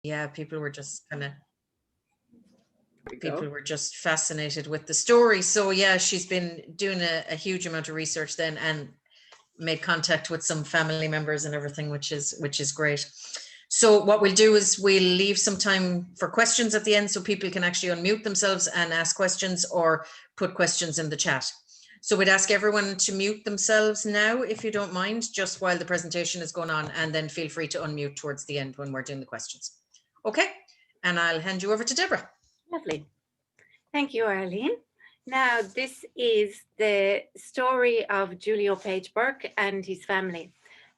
Yeah, people were just fascinated with the story. So yeah, she's been doing a huge amount of research then, and made contact with some family members and everything, which is great. So what we'll do is we'll leave some time for questions at the end, so people can actually unmute themselves and ask questions or put questions in the chat. So we'd ask everyone to mute themselves now, if you don't mind, just while the presentation is going on, and then feel free to unmute towards the end when we're doing the questions. Okay, and I'll hand you over to Deborah. Lovely. Thank you, Arlene. Now, this is the story of Julio Page Burke and his family.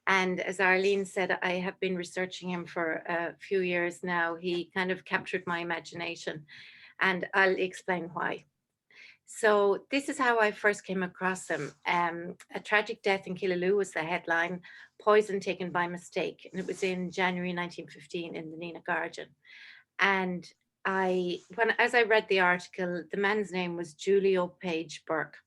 And as Arlene said, I have been researching him for a few years now. He kind of captured my imagination, and I'll explain why. So this is how I first came across him. A tragic death in Killaloe was the headline, poison taken by mistake. And it was in January 1915 in the Nina Guardian. And as I read the article, the man's name was Julio Page Burke,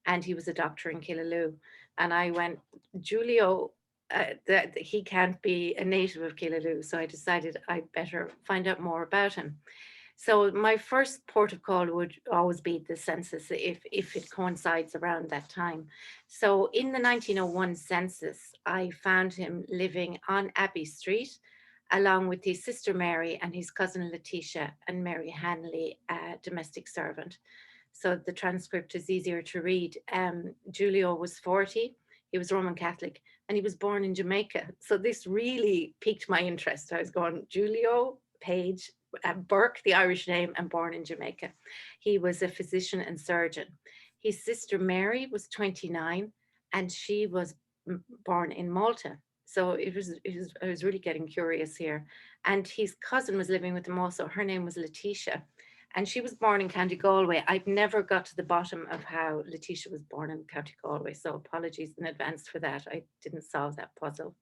and he was a doctor in Killaloe. And I went, Julio, that he can't be a native of Killaloe. So I decided I'd better find out more about him. So my first port of call would always be the census if it coincides around that time. So in the 1901 census, I found him living on Abbey Street, along with his sister Mary and his cousin Letitia and Mary Hanley, a domestic servant. So the transcript is easier to read. Julio was 40, he was Roman Catholic, and he was born in Jamaica. So this really piqued my interest. I was going, Julio Page Burke, the Irish name, and born in Jamaica. He was a physician and surgeon. His sister Mary was 29, and she was born in Malta. So I was really getting curious here. And his cousin was living with him also. Her name was Letitia, and she was born in County Galway. I've never got to the bottom of how Letitia was born in County Galway, so apologies in advance for that. I didn't solve that puzzle.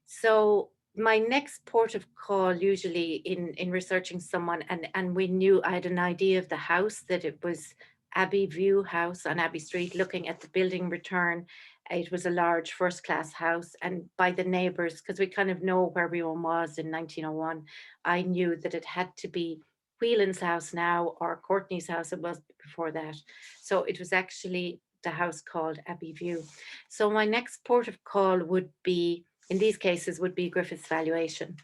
So my next port of call, usually in researching someone, and we knew, I had an idea of the house, that it was Abbey View House on Abbey Street, looking at the building return. It was a large first-class house, and by the neighbours, because we kind of know where everyone was in 1901, I knew that it had to be Whelan's house now, or Courtney's house. It was before that. So it was actually the house called Abbey View. So my next port of call would be, in these cases, would be Griffith's valuation.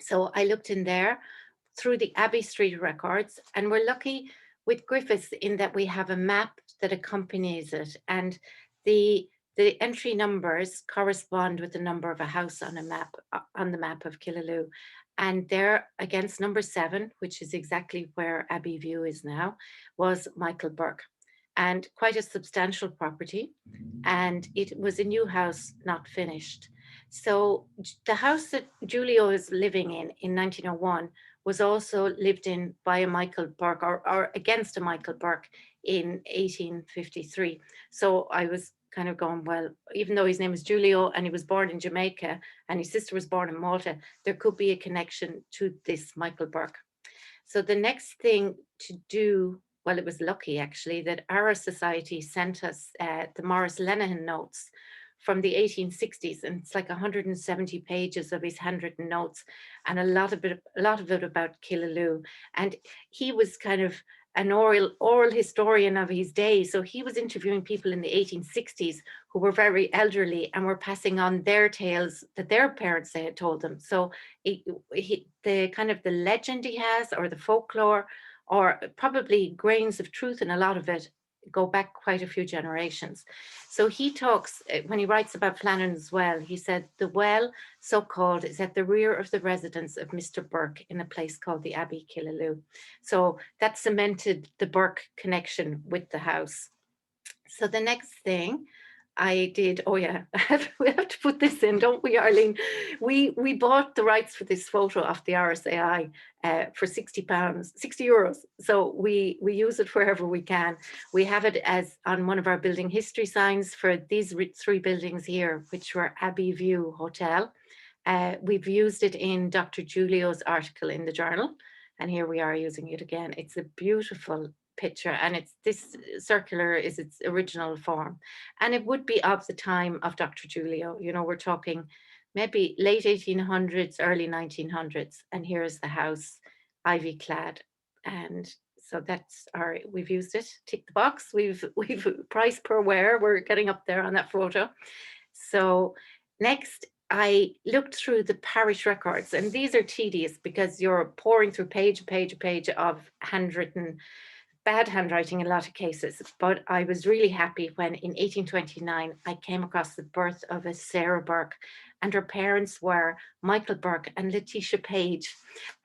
So I looked in there through the Abbey Street records, and we're lucky with Griffiths in that we have a map that accompanies it, and the entry numbers correspond with the number of a house on a map, on the map of Killaloe. And there, against number 7, which is exactly where Abbey View is now, was Michael Burke, and quite a substantial property. And it was a new house, not finished. So the house that Julio is living in 1901 was also lived in by a Michael Burke, or against a Michael Burke, in 1853. So I was kind of going, well, even though his name is Julio and he was born in Jamaica and his sister was born in Malta, there could be a connection to this Michael Burke. So the next thing to do, well, it was lucky actually that our society sent us the Morris Lenihan notes from the 1860s, and it's like 170 pages of his handwritten notes, and a lot of it about Killaloe. And he was kind of an oral historian of his day, so he was interviewing people in the 1860s who were very elderly and were passing on their tales that their parents had told them. So the kind of the legend he has, or the folklore, or probably grains of truth in a lot of it, go back quite a few generations. So he talks, when he writes about Flanagan's well, he said the well, so called, is at the rear of the residence of Mr. Burke in a place called the Abbey Killaloe. So that cemented the Burke connection with the house. So the next thing I did, oh yeah, we have to put this in, don't we, Arlene? We bought the rights for this photo off the RSAI for £60, €60. So we use it wherever we can. We have it as on one of our building history signs for these 3 buildings here, which were Abbey View Hotel. We've used it in Dr. Julio's article in the journal, and here we are using it again. It's a beautiful picture, and it's this circular is its original form, and it would be of the time of Dr. Julio. You know, we're talking maybe late 1800s, early 1900s. And here's the house, ivy clad. And so that's our, we've used it, tick the box. We've price per wear, we're getting up there on that photo. So next, I looked through the parish records, and these are tedious because you're pouring through page of handwritten, bad handwriting in a lot of cases. But I was really happy when in 1829, I came across the birth of a Sarah Burke, and her parents were Michael Burke and Letitia Page.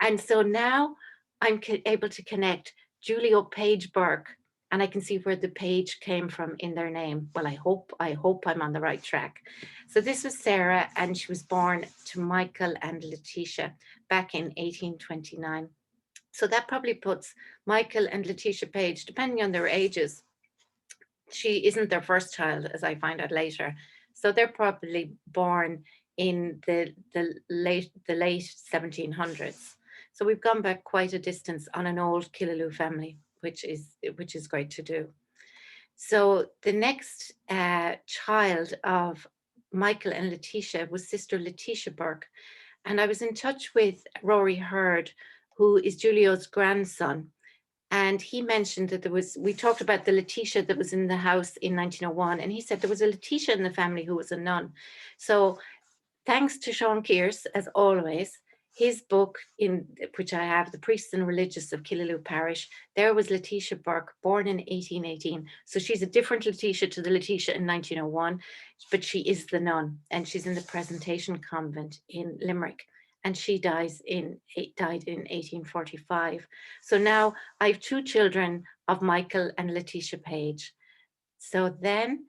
And so now I'm able to connect Julio Page Burke, and I can see where the page came from in their name. Well, I hope I'm on the right track. So this was Sarah, and she was born to Michael and Letitia back in 1829. So that probably puts Michael and Letitia Page, depending on their ages, she isn't their first child, as I find out later. So they're probably born in the late 1700s. So we've gone back quite a distance on an old Killaloe family, which is great to do. So the next child of Michael and Letitia was Sister Letitia Burke. And I was in touch with Rory Hurd, who is Julio's grandson. And he mentioned that we talked about the Letitia that was in the house in 1901. And he said there was a Letitia in the family who was a nun. So thanks to Sean Kearse, as always, his book, in which I have, The Priests and Religious of Killaloe Parish, there was Letitia Burke, born in 1818. So she's a different Letitia to the Letitia in 1901, but she is the nun, and she's in the Presentation Convent in Limerick, and she died in 1845. So now I have two children of Michael and Letitia Page. So then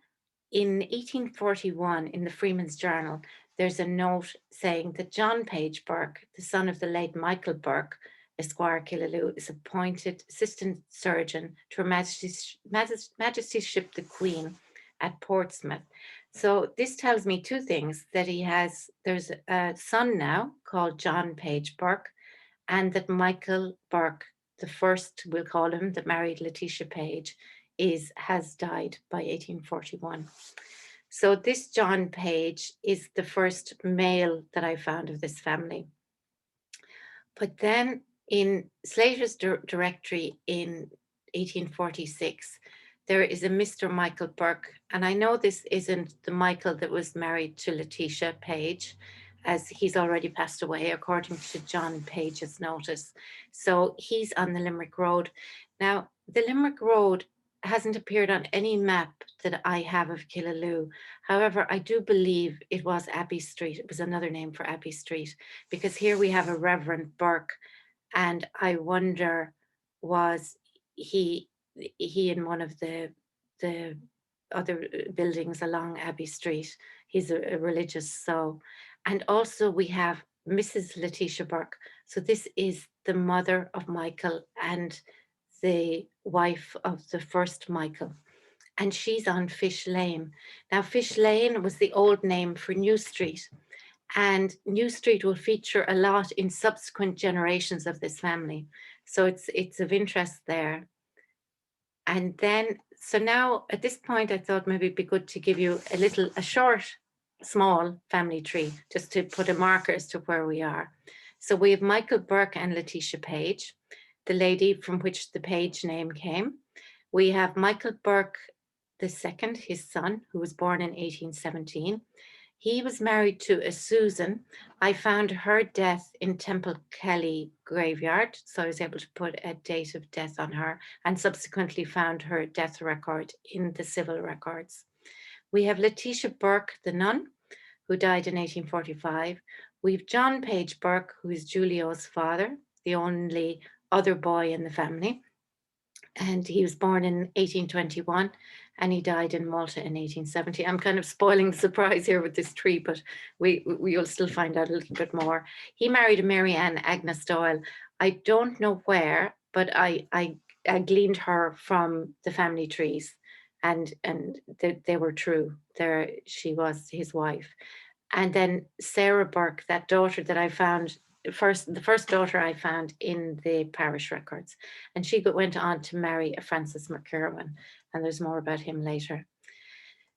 in 1841, in the Freeman's Journal, there's a note saying that John Page Burke, the son of the late Michael Burke, Esquire Killaloe, is appointed assistant surgeon to Her Majesty's ship the Queen at Portsmouth. So this tells me two things, that there's a son now called John Page Burke, and that Michael Burke, the first, we'll call him, that married Letitia Page, has died by 1841. So this John Page is the first male that I found of this family. But then in Slater's directory in 1846, there is a Mr. Michael Burke. And I know this isn't the Michael that was married to Letitia Page, as he's already passed away, according to John Page's notice. So he's on the Limerick Road. Now, the Limerick Road hasn't appeared on any map that I have of Killaloe. However, I do believe it was Abbey Street. It was another name for Abbey Street, because here we have a Reverend Burke, and I wonder, was he in one of the other buildings along Abbey Street? He's a religious, so. And also we have Mrs. Letitia Burke. So this is the mother of Michael and the wife of the first Michael, and she's on Fish Lane. Now, Fish Lane was the old name for New Street, and New Street will feature a lot in subsequent generations of this family. So it's of interest there. And then, so now at this point, I thought maybe it'd be good to give you a short, small family tree, just to put a marker as to where we are. So we have Michael Burke and Letitia Page, the lady from which the Page name came. We have Michael Burke II, his son, who was born in 1817. He was married to a Susan. I found her death in Temple Kelly graveyard, so I was able to put a date of death on her, and subsequently found her death record in the civil records. We have Letitia Burke, the nun, who died in 1845. We've John Page Burke, who is Julio's father, the only other boy in the family. And he was born in 1821, and he died in Malta in 1870. I'm kind of spoiling the surprise here with this tree, but we'll still find out a little bit more. He married Mary Ann Agnes Doyle. I don't know where, but I gleaned her from the family trees, and they were true. She was his wife. And then Sarah Burke, that daughter that I found, the first daughter I found in the parish records, and she went on to marry a Francis McKerwin, and there's more about him later.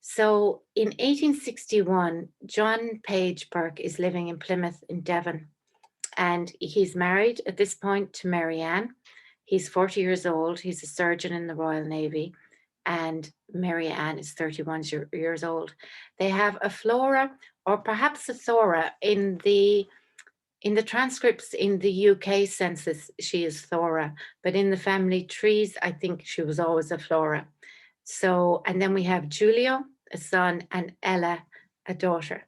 So in 1861, John Page Burke is living in Plymouth in Devon, and he's married at this point to Mary Ann. He's 40 years old. He's a surgeon in the Royal Navy, and Mary Ann is 31 years old. They have a Flora, or perhaps a Thora. In the transcripts in the UK census, she is Thora, but in the family trees, I think she was always a Flora. So, and then we have Julio, a son, and Ella, a daughter.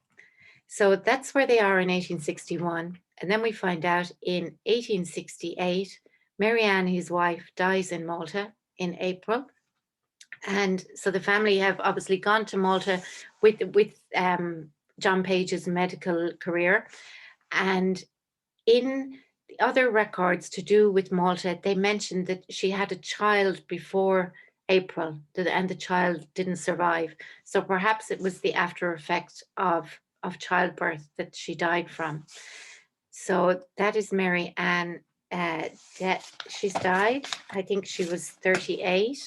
So that's where they are in 1861. And then we find out in 1868, Mary Ann, his wife, dies in Malta in April. And so the family have obviously gone to Malta with John Page's medical career. And in the other records to do with Malta, they mentioned that she had a child before April, and the child didn't survive. So perhaps it was the after effect of childbirth that she died from. So that is Mary Ann. She's died, I think she was 38,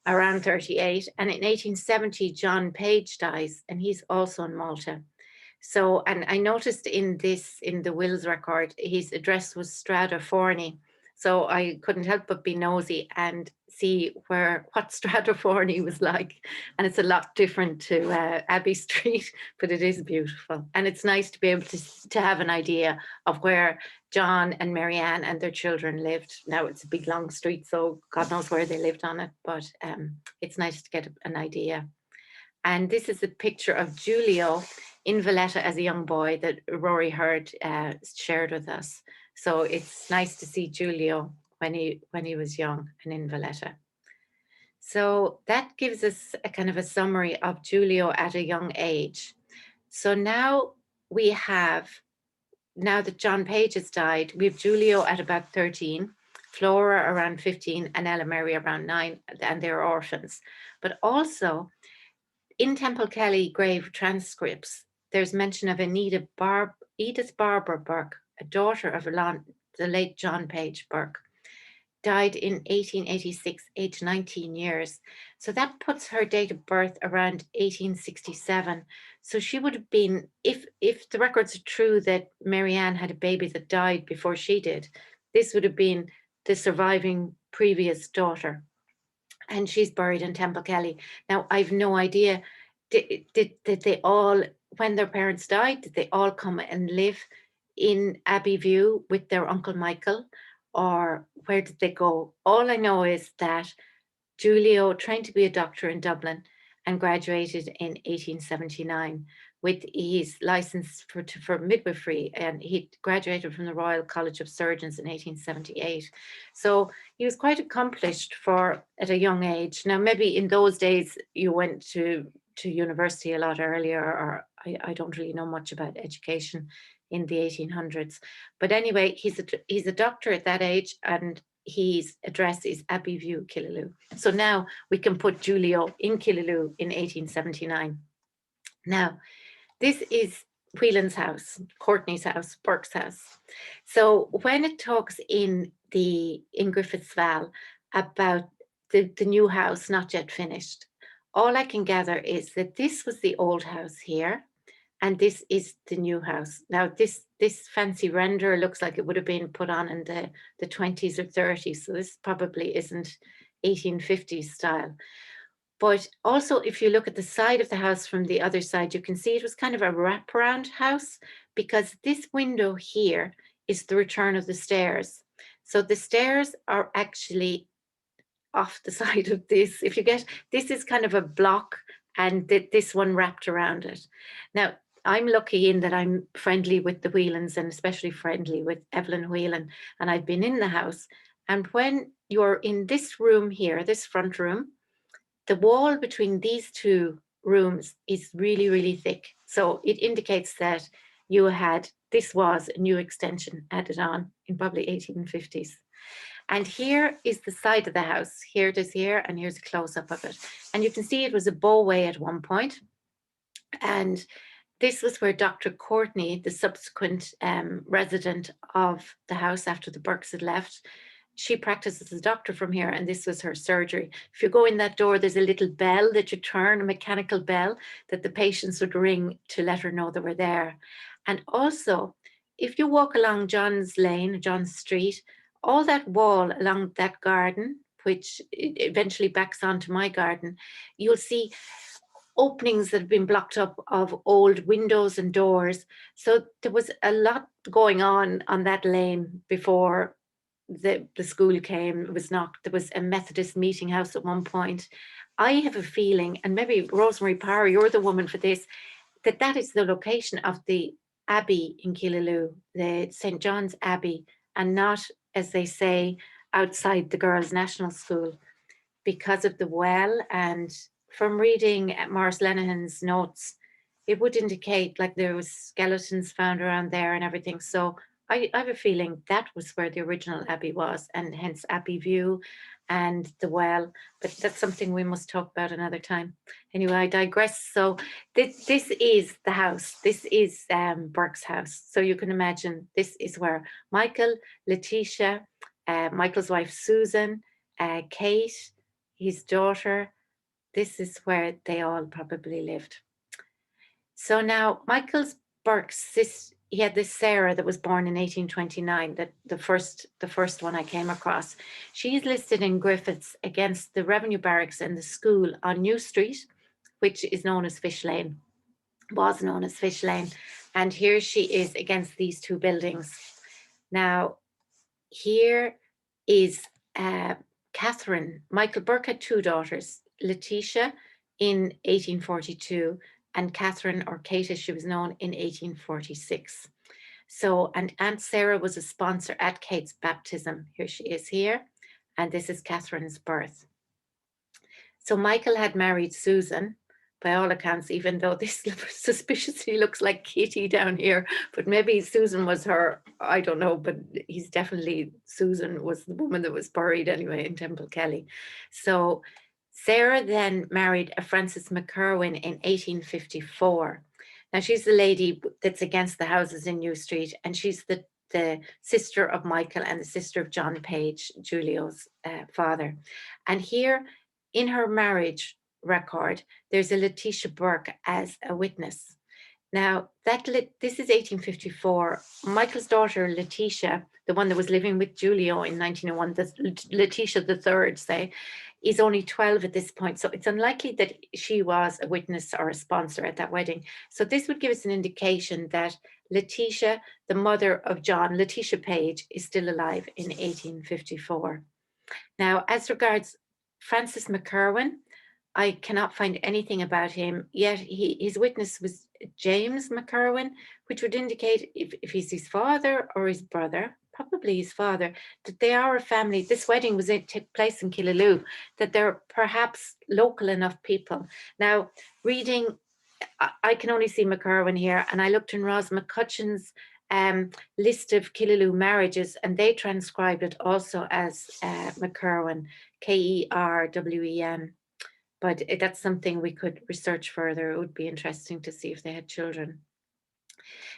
around 38. And in 1870, John Page dies, and he's also in Malta. So, and I noticed in the wills record, his address was Strada Forney. So I couldn't help but be nosy and see what Strada Forney was like. And it's a lot different to Abbey Street, but it is beautiful. And it's nice to be able to have an idea of where John and Mary Ann and their children lived. Now it's a big long street, so God knows where they lived on it, but it's nice to get an idea. And this is a picture of Julio in Valletta as a young boy that Rory Hurd shared with us. So it's nice to see Julio when he was young and in Valletta. So that gives us a kind of a summary of Julio at a young age. So now now that John Page has died, we have Julio at about 13, Flora around 15, and Ella Mary around 9, and they're orphans. But also, in Temple Kelly grave transcripts, there's mention of Edith Barber Burke, a daughter of the late John Page Burke, died in 1886, aged 19 years. So that puts her date of birth around 1867. So she would have been, if the records are true that Mary Ann had a baby that died before she did, this would have been the surviving previous daughter. And she's buried in Temple Kelly. Now, I've no idea, did they all, when their parents died, did they all come and live in Abbeyview with their Uncle Michael, or where did they go? All I know is that Julio trained to be a doctor in Dublin and graduated in 1879 with his license for midwifery, and he graduated from the Royal College of Surgeons in 1878. So he was quite accomplished at a young age. Now, maybe in those days you went to university a lot earlier, or I don't really know much about education in the 1800s. But anyway, he's a doctor at that age, and his address is Abbeyview, Killaloe. So now we can put Julio in Killaloe in 1879. Now, this is Whelan's house, Courtney's house, Burke's house. So when it talks in Griffith's Val about the new house not yet finished, all I can gather is that this was the old house here, and this is the new house. Now, this fancy render looks like it would have been put on in the 20s or 30s, so this probably isn't 1850s style. But also, if you look at the side of the house from the other side, you can see it was kind of a wraparound house, because this window here is the return of the stairs. So the stairs are actually off the side of this. If you get, this is kind of a block, and this one wrapped around it. Now, I'm lucky in that I'm friendly with the Whelans, and especially friendly with Evelyn Whelan, and I've been in the house. And when you're in this room here, this front room, the wall between these two rooms is really, really thick. So it indicates that this was a new extension added on in probably 1850s. And here is the side of the house. Here it is here, and here's a close-up of it. And you can see it was a bowway at one point. And this was where Dr. Courtney, the subsequent resident of the house after the Burkes had left, she practiced as a doctor from here, and this was her surgery. If you go in that door, there's a little bell that you turn, a mechanical bell that the patients would ring to let her know they were there. And also, if you walk along John's Lane, John's Street, all that wall along that garden, which eventually backs onto my garden, you'll see openings that have been blocked up of old windows and doors. So there was a lot going on that lane before the school came. It was knocked. There was a Methodist meeting house at one point. I have a feeling, and maybe Rosemary Power, you're the woman for this, that is the location of the Abbey in Killaloe, the St. John's Abbey, and not, as they say, outside the Girls' National School, because of the well. And from reading Maurice Lenihan's notes, it would indicate like there was skeletons found around there and everything. So I have a feeling that was where the original Abbey was, and hence Abbey View and the well. But that's something we must talk about another time. Anyway, I digress. So this is the house. This is Burke's house. So you can imagine this is where Michael, Letitia, Michael's wife Susan, Kate, his daughter, this is where they all probably lived. So now Michael's Burke's sister, he had this Sarah that was born in 1829, that the first one I came across. She's listed in Griffiths against the Revenue Barracks and the school on New Street, which is known as Fish Lane, was known as Fish Lane. And here she is against these two buildings. Now, here is Catherine. Michael Burke had two daughters, Letitia in 1842 and Catherine, or Kate as she was known, in 1846. So, and Aunt Sarah was a sponsor at Kate's baptism. Here she is here. And this is Catherine's birth. So Michael had married Susan, by all accounts, even though this suspiciously looks like Kitty down here, but maybe Susan was her, I don't know, but he's definitely, Susan was the woman that was buried anyway in Temple Kelly. So Sarah then married a Frances McCurwin in 1854. Now she's the lady that's against the houses in New Street, and she's the sister of Michael and the sister of John Page, Julio's father. And here in her marriage record, there's a Letitia Burke as a witness. Now this is 1854. Michael's daughter Letitia, the one that was living with Julio in 1901, Letitia the third, say, is only 12 at this point. So it's unlikely that she was a witness or a sponsor at that wedding. So this would give us an indication that Letitia, the mother of John, Letitia Page, is still alive in 1854. Now, as regards Francis McCurwin, I cannot find anything about him, yet his witness was James McCurwin, which would indicate if he's his father or his brother, probably his father, that they are a family. This wedding took place in Killaloe, that they're perhaps local enough people. Now, reading, I can only see McCurwin here, and I looked in Ros McCutcheon's list of Killaloe marriages, and they transcribed it also as McCurwin, Kerwen. But that's something we could research further. It would be interesting to see if they had children.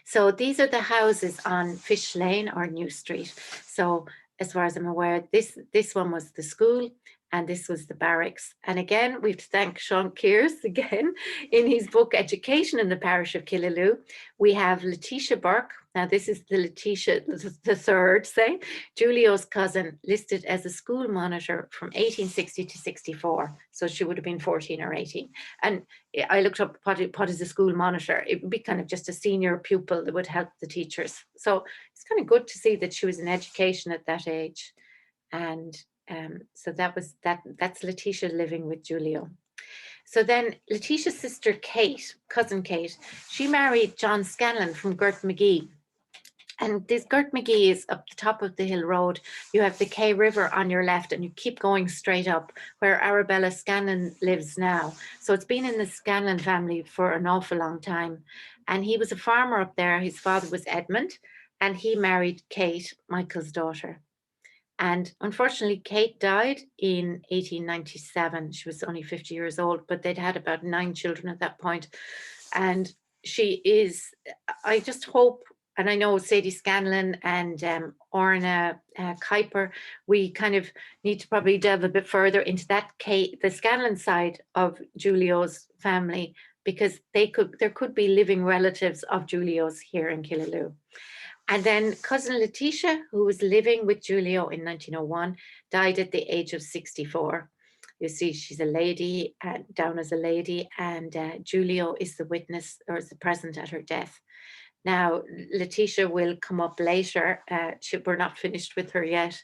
So these are the houses on Fish Lane or New Street. So as far as I'm aware, this one was the school, and this was the barracks. And again, we have to thank Sean Kears again in his book, Education in the Parish of Killaloe. We have Letitia Burke. Now this is the Letitia the third, say, Julio's cousin, listed as a school monitor from 1860 to 64. So she would have been 14 or 18. And I looked up what is a school monitor. It would be kind of just a senior pupil that would help the teachers. So it's kind of good to see that she was in education at that age. And so that's Letitia living with Julio. So then Letitia's sister Kate, cousin Kate, she married John Scanlon from Gert McGee. And this Gert McGee is up the top of the hill road. You have the Kay River on your left, and you keep going straight up where Arabella Scanlon lives now. So it's been in the Scanlon family for an awful long time. And he was a farmer up there. His father was Edmund, and he married Kate, Michael's daughter. And unfortunately, Kate died in 1897. She was only 50 years old, but they'd had about 9 children at that point. And she is, I just hope and I know Sadie Scanlon and Orna Kuiper, we kind of need to probably delve a bit further into that the Scanlon side of Julio's family, because there could be living relatives of Julio's here in Killaloe. And then cousin Letitia, who was living with Julio in 1901, died at the age of 64. You see, she's a lady, down as a lady, and Julio is the witness, or is the present at her death. Now, Letitia will come up later. We're not finished with her yet.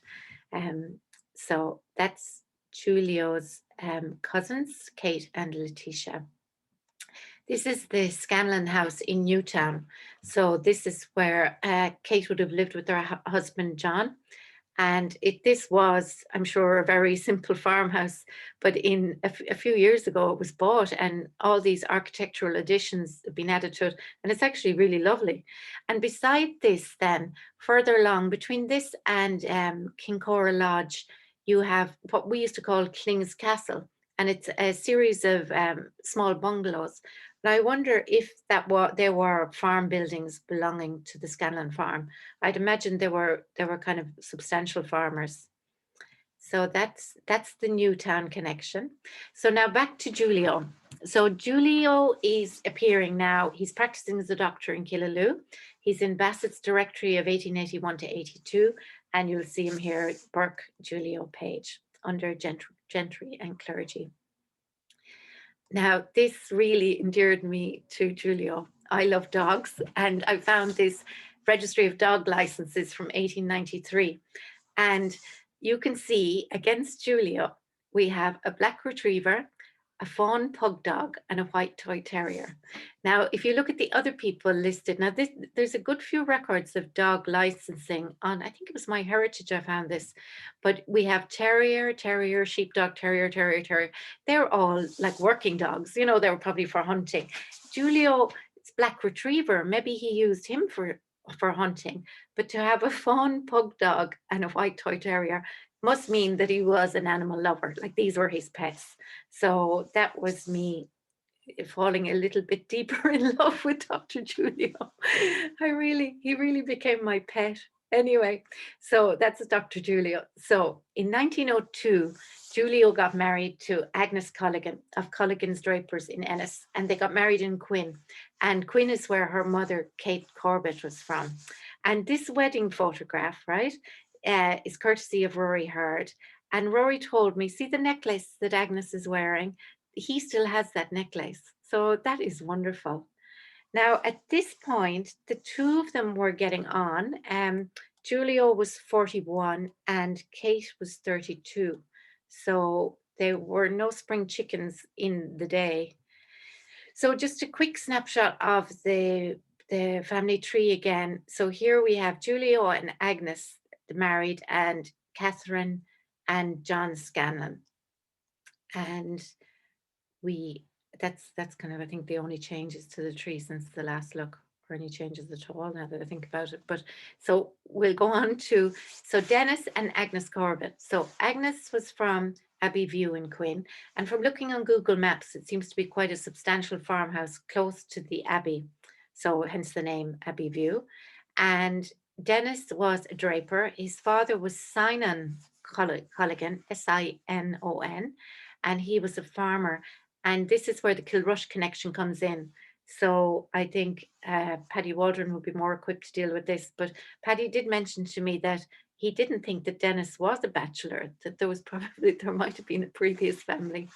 So that's Julio's cousins, Kate and Letitia. This is the Scanlon house in Newtown. So this is where Kate would have lived with her husband, John. And this was, I'm sure, a very simple farmhouse, but in a few years ago it was bought, and all these architectural additions have been added to it, and it's actually really lovely. And beside this then, further along, between this and Kincora Lodge, you have what we used to call Kling's Castle, and it's a series of small bungalows. And I wonder if there were farm buildings belonging to the Scanlon farm. I'd imagine they were kind of substantial farmers. So that's the Newtown connection. So now back to Julio. So Julio is appearing now. He's practicing as a doctor in Killaloe. He's in Bassett's Directory of 1881 to 82, and you'll see him here, Burke Julio Page, under gentry and clergy. Now, this really endeared me to Julio. I love dogs, and I found this registry of dog licenses from 1893. And you can see against Julio, we have a black retriever, a fawn pug dog, and a white toy terrier. Now, if you look at the other people listed, now there's a good few records of dog licensing on, I think it was My Heritage I found this, but we have terrier, sheepdog, terrier. They're all like working dogs, you know, they were probably for hunting. Julio's black retriever, maybe he used him for hunting, but to have a fawn pug dog and a white toy terrier must mean that he was an animal lover, like these were his pets. So that was me falling a little bit deeper in love with Dr. Julio. He really became my pet. Anyway, so that's Dr. Julio. So in 1902, Julio got married to Agnes Colligan of Colligan's Drapers in Ennis, and they got married in Quinn. And Quinn is where her mother, Kate Corbett, was from. And this wedding photograph, right, is courtesy of Rory Hurd. And Rory told me, see the necklace that Agnes is wearing? He still has that necklace. So that is wonderful. Now, at this point, the two of them were getting on. Julio was 41 and Kate was 32. So there were no spring chickens in the day. So just a quick snapshot of the family tree again. So here we have Julio and Agnes married, and Catherine and John Scanlon. And that's kind of, I think, the only changes to the tree since the last look, or any changes at all now that I think about it. But so we'll go on to, so Dennis and Agnes Corbett. So Agnes was from Abbey View in Quinn, and from looking on Google Maps, it seems to be quite a substantial farmhouse close to the Abbey. So hence the name Abbey View. And Dennis was a draper. His father was Sinon Colligan, S-I-N-O-N, and he was a farmer. And this is where the Kilrush connection comes in. So I think Paddy Waldron would be more equipped to deal with this. But Paddy did mention to me that he didn't think that Dennis was a bachelor, that there might have been a previous family,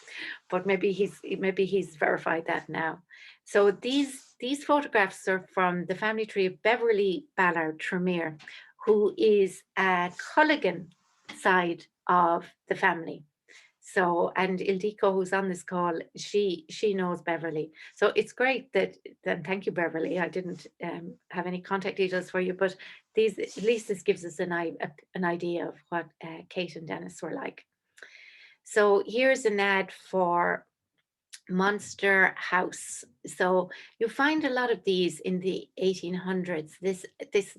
but maybe he's verified that now. So these photographs are from the family tree of Beverly Ballard Tremere, who is a Culligan side of the family. So, and Ildiko, who's on this call, she knows Beverly. So it's great that, thank you, Beverly. I didn't have any contact details for you, but at least this gives us an idea of what Kate and Dennis were like. So here's an ad for Monster House. So you find a lot of these in the 1800s, this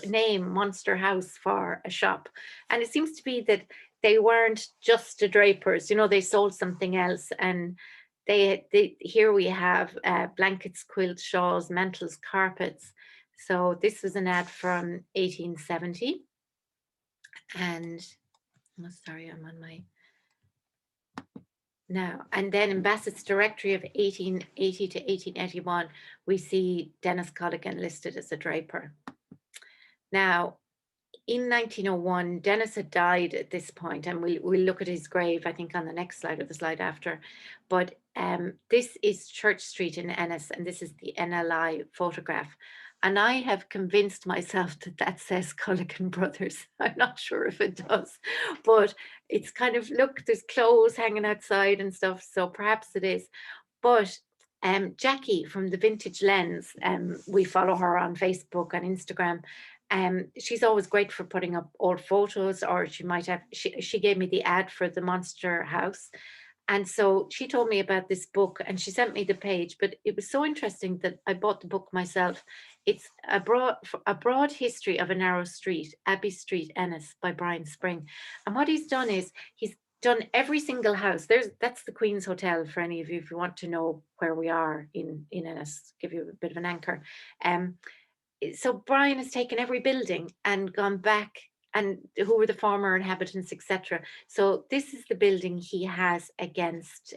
name Monster House for a shop. And it seems to be that they weren't just a drapers, you know, they sold something else. And here we have blankets, quilts, shawls, mantles, carpets. So this was an ad from 1870. And, oh, sorry, I'm on my, now, and then in Bassett's Directory of 1880 to 1881, we see Dennis Colligan listed as a draper. Now, in 1901, Dennis had died at this point, and we'll look at his grave, I think, on the next slide or the slide after. But this is Church Street in Ennis, and this is the NLI photograph. And I have convinced myself that that says Culligan Brothers. I'm not sure if it does, but it's kind of, look, there's clothes hanging outside and stuff, so perhaps it is. But Jackie from the Vintage Lens, we follow her on Facebook and Instagram. She's always great for putting up old photos, or she might have, she gave me the ad for the Monster House. And so she told me about this book and she sent me the page, but it was so interesting that I bought the book myself. It's a broad history of a narrow street, Abbey Street, Ennis, by Brian Spring. And what he's done is he's done every single house. That's the Queen's Hotel for any of you, if you want to know where we are in Ennis, give you a bit of an anchor. So Brian has taken every building and gone back, and who were the former inhabitants, etc. So this is the building he has against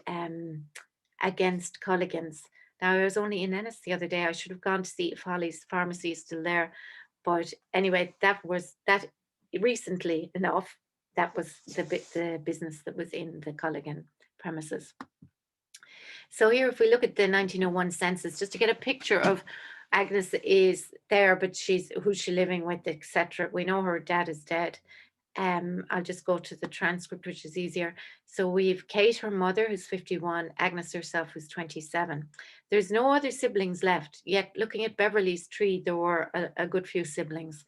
Culligan's. Now, I was only in Ennis the other day. I should have gone to see if Holly's Pharmacy is still there. But anyway, that recently enough, that was the business that was in the Culligan premises. So here, if we look at the 1901 census, just to get a picture of, Agnes is there, but who's she living with, etc. We know her dad is dead. I'll just go to the transcript, which is easier. So we've Kate, her mother, who's 51, Agnes herself, who's 27. There's no other siblings left, yet looking at Beverly's tree, there were a good few siblings.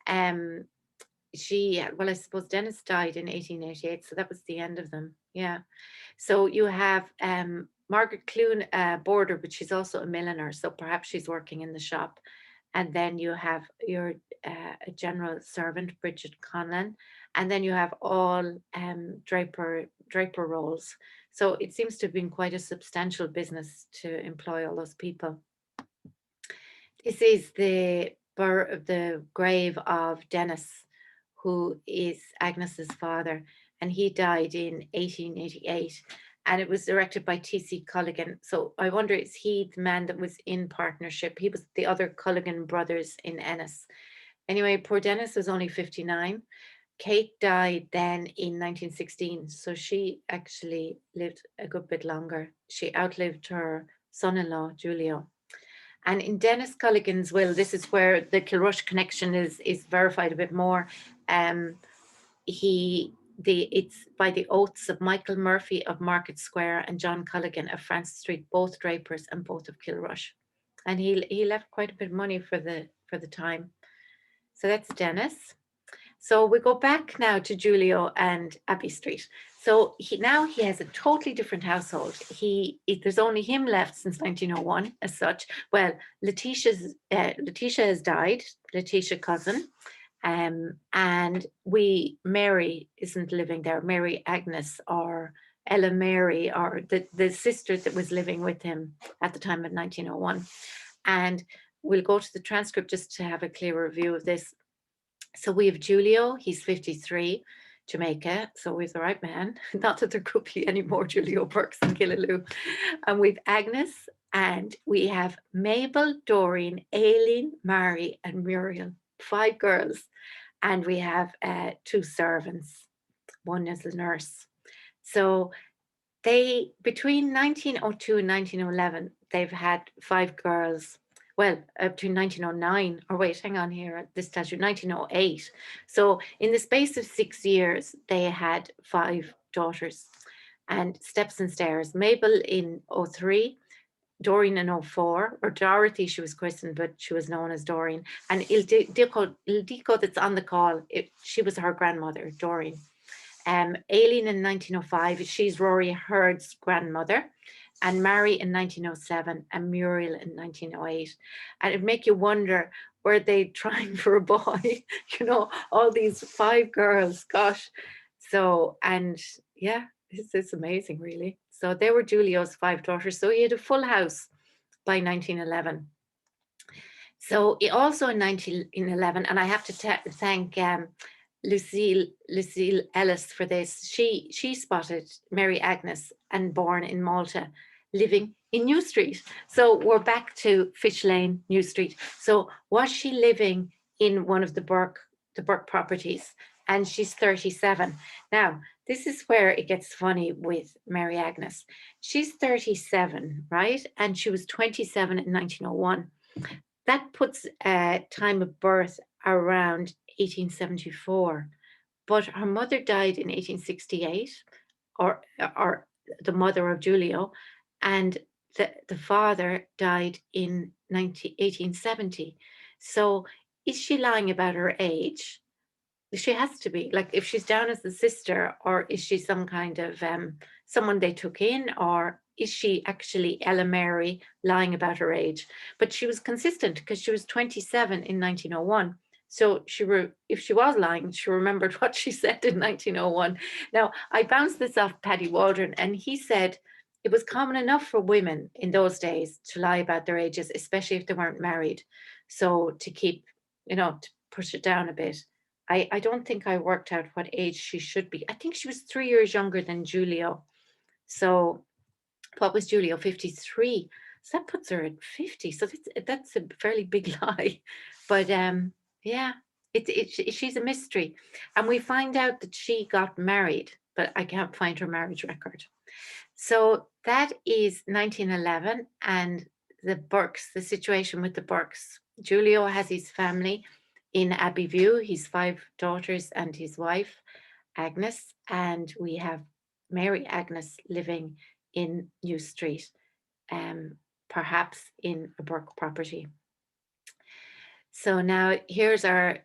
Well, I suppose Dennis died in 1888, so that was the end of them. Yeah. So you have Margaret Clune, boarder, but she's also a milliner, so perhaps she's working in the shop. And then you have your a general servant, Bridget Conlon, and then you have all draper roles. So it seems to have been quite a substantial business to employ all those people. This is the grave of Dennis, who is Agnes's father, and he died in 1888. And it was erected by T.C. Culligan. So I wonder, is he the man that was in partnership? He was the other Culligan brothers in Ennis. Anyway, poor Dennis was only 59. Kate died then in 1916. So she actually lived a good bit longer. She outlived her son-in-law, Julio. And in Dennis Culligan's will, this is where the Kilrush connection is verified a bit more. It's by the oaths of Michael Murphy of Market Square and John Culligan of Francis Street, both drapers and both of Kilrush. And he left quite a bit of money for the time. So that's Dennis. So we go back now to Julio and Abbey Street. So now he has a totally different household. There's only him left since 1901 as such. Well, Letitia has died, Letitia cousin. And Mary isn't living there. Mary Agnes or Ella Mary, or the sister that was living with him at the time of 1901. And we'll go to the transcript just to have a clearer view of this. So we have Julio, he's 53, Jamaica. So we're the right man. Not that there could be any more Julio Burkes in Killaloe. And we've Agnes, and we have Mabel, Doreen, Aileen, Mary, and Muriel. 5 girls, and we have 2 servants. One is a nurse. So they, between 1902 and 1911, they've had 5 girls. Well, between 1909, or wait, hang on here, this tells you 1908. So in the space of 6 years, they had 5 daughters. And steps and stairs. Mabel in 03, Doreen in 04, or Dorothy, she was christened, but she was known as Doreen. And Ildiko that's on the call, she was her grandmother, Doreen. Aileen in 1905, she's Rory Hurd's grandmother. And Mary in 1907, and Muriel in 1908. And it'd make you wonder, were they trying for a boy? All these 5 girls, gosh. So, and yeah, it's amazing, really. So they were Julio's 5 daughters. So he had a full house by 1911. So also in 1911, and I have to thank Lucille Ellis for this. She spotted Mary Agnes and born in Malta, living in New Street. So we're back to Fish Lane, New Street. So was she living in one of the Burke properties? And she's 37. Now, this is where it gets funny with Mary Agnes. She's 37, right? And she was 27 in 1901. That puts time of birth around 1874. But her mother died in 1868, or the mother of Julio, and the father died in 1870. So is she lying about her age? She has to be. Like, if she's down as the sister, or is she some kind of someone they took in, or is she actually Ella Mary lying about her age? But she was consistent because she was 27 in 1901. So if she was lying, she remembered what she said in 1901. Now, I bounced this off Paddy Waldron, and he said it was common enough for women in those days to lie about their ages, especially if they weren't married. So to keep, to push it down a bit. I don't think I worked out what age she should be. I think she was 3 years younger than Julio. So what was Julio? 53. So that puts her at 50. So that's a fairly big lie. But yeah, she's a mystery. And we find out that she got married, but I can't find her marriage record. So that is 1911, and the Burkes, the situation with the Burkes. Julio has his family in Abbeyview, his 5 daughters and his wife, Agnes, and we have Mary Agnes living in New Street, perhaps in a Burke property. So now here's our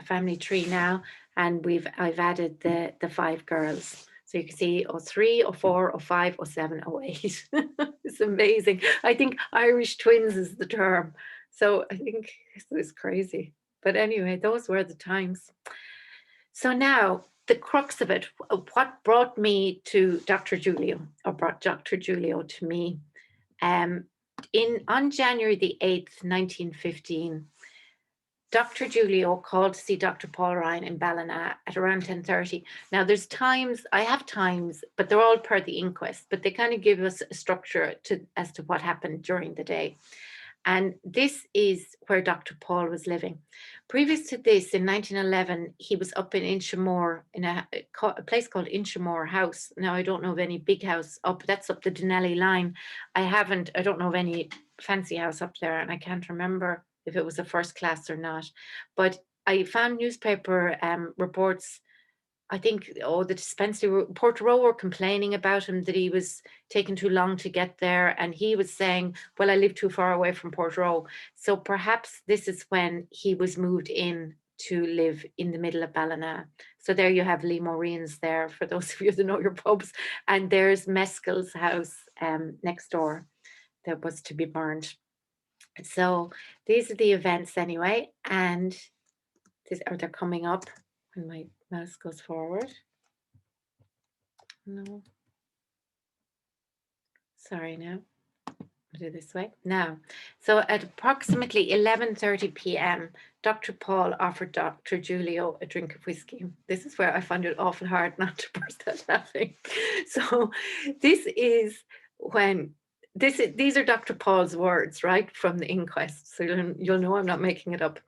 family tree now, and I've added the 5 girls. So you can see 03, 04, 05, 07, 08. It's amazing. I think Irish twins is the term. So I think it's crazy. But anyway, those were the times. So now the crux of it, what brought me to Dr. Julio, or brought Dr. Julio to me, on January the 8th, 1915, Dr. Julio called to see Dr. Paul Ryan in Ballina at around 10:30. Now there's times, I have times, but they're all per the inquest, but they kind of give us a structure as to what happened during the day. And this is where Dr. Paul was living. Previous to this, in 1911, he was up in Inchiamore, in a place called Inchiamore House. Now, I don't know of any big house up, that's up the Denelli line. I don't know of any fancy house up there, and I can't remember if it was a first class or not. But I found newspaper reports. I think, the dispensary, Portrush were complaining about him, that he was taking too long to get there. And he was saying, well, I live too far away from Portrush. So perhaps this is when he was moved in to live in the middle of Ballina. So there you have Lee Maureen's there, for those of you that know your pubs. And there's Mescal's house next door that was to be burned. So these are the events anyway. And they're coming up when my mouse goes forward. No. Sorry, now. I'll do this way. Now, so at approximately 11:30 p.m., Dr. Paul offered Dr. Julio a drink of whiskey. This is where I find it awful hard not to burst out laughing. So this is when, these are Dr. Paul's words, right, from the inquest. So you'll know I'm not making it up.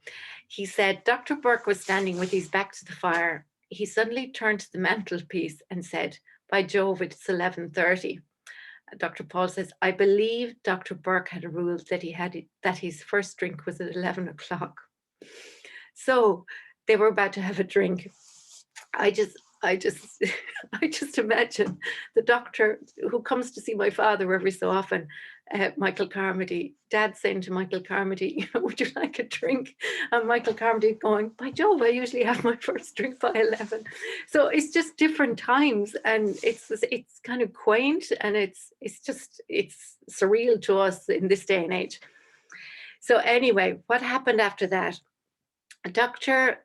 He said, Dr. Burke was standing with his back to the fire. He suddenly turned to the mantelpiece and said, by Jove, it's 11:30. Dr. Paul says, I believe Dr. Burke had a rule that his first drink was at 11 o'clock. So they were about to have a drink. I just imagine the doctor who comes to see my father every so often, Michael Carmody, Dad saying to Michael Carmody, would you like a drink? And Michael Carmody going, by Jove, I usually have my first drink by 11. So it's just different times, and it's kind of quaint, and it's surreal to us in this day and age. So anyway, what happened after that? Dr.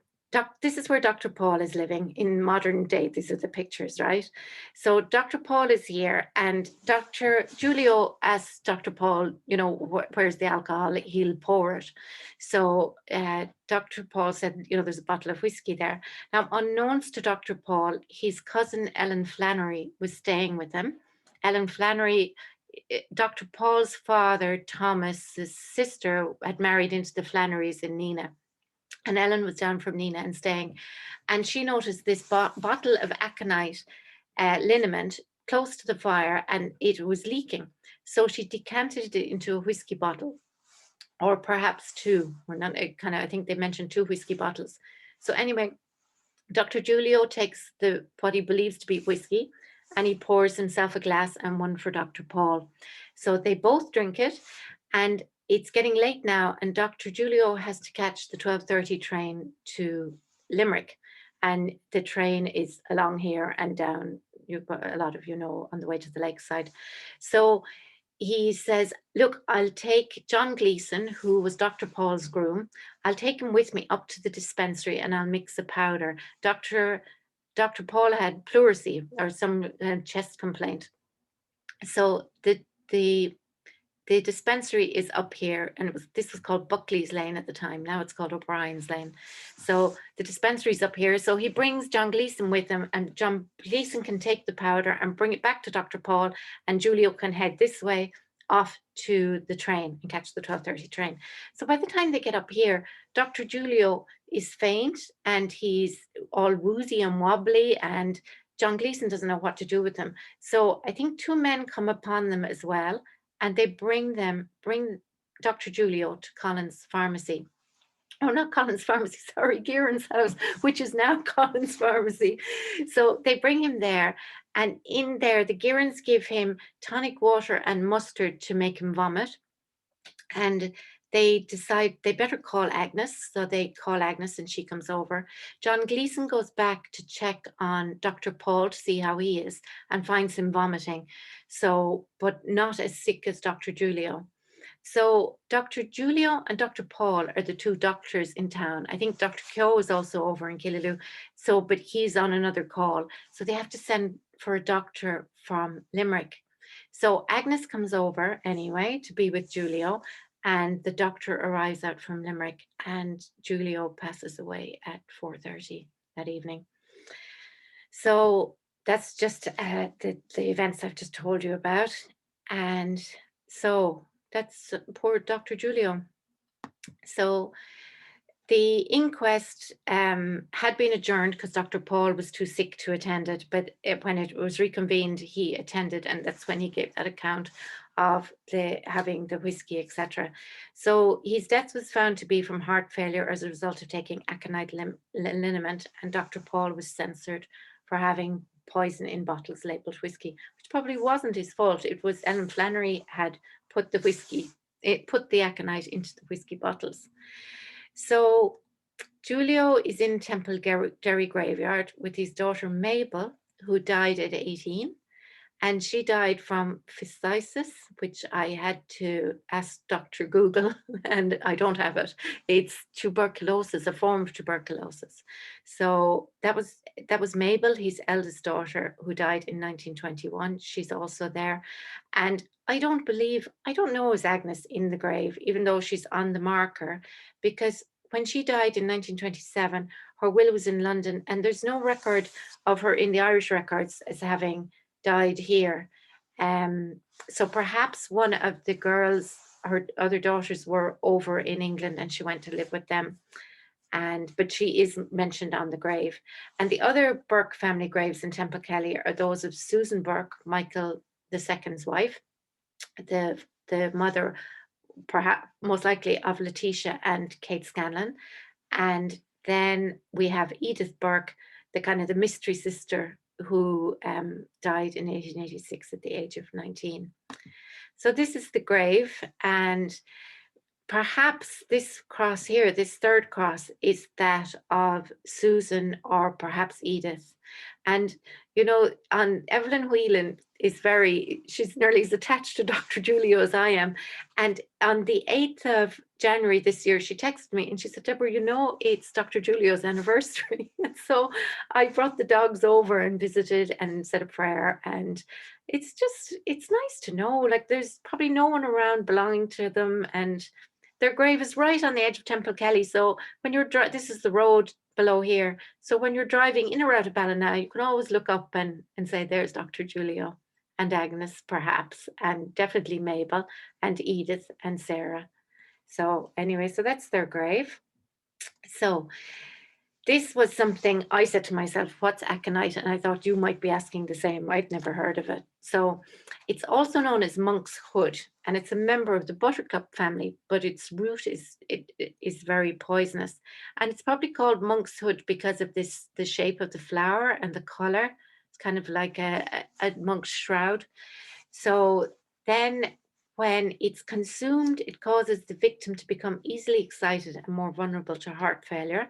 This is where Dr. Paul is living in modern day. These are the pictures, right? So Dr. Paul is here, and Dr. Julio asks Dr. Paul, you know, where's the alcohol? He'll pour it. So Dr. Paul said, you know, there's a bottle of whiskey there. Now, unknowns to Dr. Paul, his cousin Ellen Flannery was staying with him. Ellen Flannery, Dr. Paul's father, Thomas's sister, had married into the Flannerys in Nina. And Ellen was down from Nina and staying. And she noticed this bottle of aconite liniment close to the fire, and it was leaking. So she decanted it into a whiskey bottle, or perhaps two, or not, I think they mentioned 2 whiskey bottles. So anyway, Dr. Julio takes what he believes to be whiskey, and he pours himself a glass and one for Dr. Paul. So they both drink it, and it's getting late now, and Dr. Julio has to catch the 12:30 train to Limerick, and the train is along here and down, a lot of you know, on the way to the lakeside. So he says, look, I'll take John Gleason, who was Dr. Paul's groom, I'll take him with me up to the dispensary and I'll mix a powder. Dr. Paul had pleurisy, or some chest complaint. So the dispensary is up here, and this was called Buckley's Lane at the time. Now it's called O'Brien's Lane. So the dispensary is up here. So he brings John Gleason with him, and John Gleason can take the powder and bring it back to Dr. Paul, and Julio can head this way off to the train and catch the 12:30 train. So by the time they get up here, Dr. Julio is faint and he's all woozy and wobbly, and John Gleason doesn't know what to do with him. So I think 2 men come upon them as well, and they bring Dr. Julio to Collins Pharmacy. Oh, not Collins Pharmacy, sorry, Gieran's house, which is now Collins Pharmacy. So they bring him there, and in there, the Gierans give him tonic water and mustard to make him vomit. And they decide they better call Agnes. So they call Agnes and she comes over. John Gleason goes back to check on Dr. Paul to see how he is, and finds him vomiting. So, but not as sick as Dr. Julio. So Dr. Julio and Dr. Paul are the 2 doctors in town. I think Dr. Keogh is also over in Killaloe. So, but he's on another call. So they have to send for a doctor from Limerick. So Agnes comes over anyway to be with Julio, and the doctor arrives out from Limerick, and Julio passes away at 4:30 that evening. So that's just the events I've just told you about. And so that's poor Dr. Julio. So the inquest had been adjourned because Dr. Paul was too sick to attend it, but when it was reconvened, he attended, and that's when he gave that account of having the whiskey, etc. So his death was found to be from heart failure as a result of taking aconite liniment, and Dr. Paul was censored for having poison in bottles labeled whiskey, which probably wasn't his fault. It was Ellen Flannery had put the aconite into the whiskey bottles. So Julio is in Temple Derry graveyard with his daughter Mabel, who died at 18. And she died from phthisis, which I had to ask Dr. Google, and I don't have it. It's tuberculosis, a form of tuberculosis. So that was Mabel, his eldest daughter, who died in 1921. She's also there. And I don't know is Agnes in the grave, even though she's on the marker, because when she died in 1927, her will was in London, and there's no record of her in the Irish records as having died here. So perhaps one of the girls, her other daughters, were over in England and she went to live with them. But she is mentioned on the grave. And the other Burke family graves in Temple Kelly are those of Susan Burke, Michael II's wife, the mother, perhaps most likely, of Letitia and Kate Scanlon. And then we have Edith Burke, the mystery sister, who died in 1886 at the age of 19. So this is the grave, and perhaps this cross here, this third cross, is that of Susan or perhaps Edith. And, you know, Evelyn Whelan is she's nearly as attached to Dr. Julio as I am. And on the 8th of January this year, she texted me and she said, Deborah, you know, it's Dr. Julio's anniversary. And so I brought the dogs over and visited and said a prayer. And it's nice to know, like, there's probably no one around belonging to them. And their grave is right on the edge of Temple Kelly. So when you're this is the road below here. So when you're driving in or out of Ballina, you can always look up and say, there's Dr. Julio and Agnes, perhaps, and definitely Mabel and Edith and Sarah. So anyway, so that's their grave. So this was something I said to myself, what's aconite? And I thought you might be asking the same. I'd never heard of it. So it's also known as monk's hood, and it's a member of the buttercup family, but its root is very poisonous. And it's probably called monk's hood because of the shape of the flower and the color. It's kind of like a monk's shroud. So then when it's consumed, it causes the victim to become easily excited and more vulnerable to heart failure.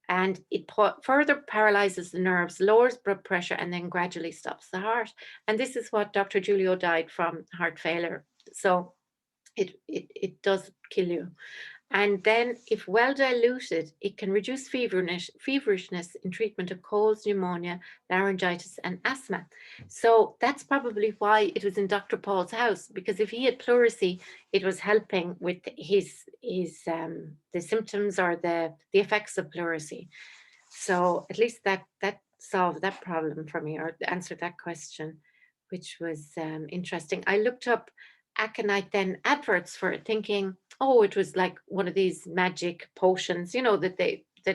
And it further paralyzes the nerves, lowers blood pressure, and then gradually stops the heart. And this is what Dr. Julio died from, heart failure. So it does kill you. And then if well diluted, it can reduce feverishness in treatment of colds, pneumonia, laryngitis, and asthma. So that's probably why it was in Dr. Paul's house, because if he had pleurisy, it was helping with the symptoms or the effects of pleurisy. So at least that solved that problem for me, or answered that question, which was interesting. I looked up aconite then adverts for it, thinking, oh, it was like one of these magic potions, you know, that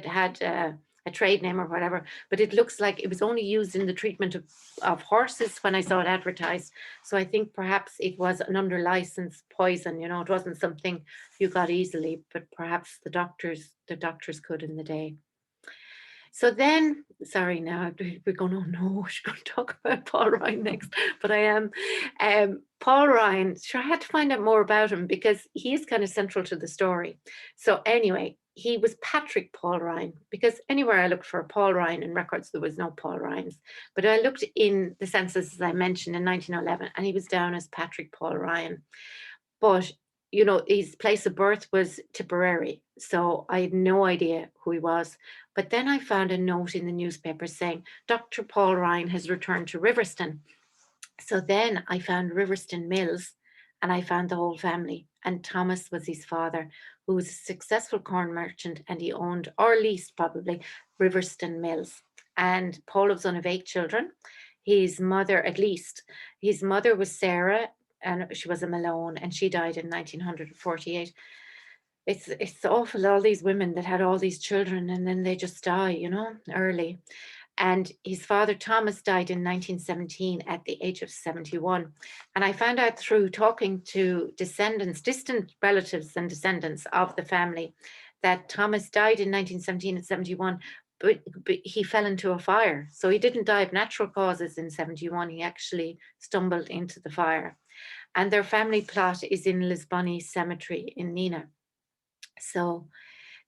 had a trade name or whatever, but it looks like it was only used in the treatment of horses when I saw it advertised. So I think perhaps it was an under license poison, you know, it wasn't something you got easily, but perhaps the doctors could in the day. So then, sorry, now we're going, oh no, we're going to talk about Paul Ryan next, but I am. Paul Ryan, sure, I had to find out more about him because he is kind of central to the story. So anyway, he was Patrick Paul Ryan, because anywhere I looked for Paul Ryan in records, there was no Paul Ryans. But I looked in the census, as I mentioned, in 1911, and he was down as Patrick Paul Ryan. But you know, his place of birth was Tipperary, so I had no idea who he was. But then I found a note in the newspaper saying Dr. Paul Ryan has returned to Riverston. So then I found Riverston Mills, and I found the whole family. And Thomas was his father, who was a successful corn merchant, and he owned, or leased probably, Riverston Mills. And Paul was one of 8 children. His mother was Sarah, and she was a Malone, and she died in 1948. It's awful, all these women that had all these children and then they just die, you know, early. And his father Thomas died in 1917 at the age of 71. And I found out through talking to descendants, distant relatives and descendants of the family, that Thomas died in 1917 and 71, but he fell into a fire. So he didn't die of natural causes in 71. He actually stumbled into the fire. And their family plot is in Lisbonny Cemetery in Nina. So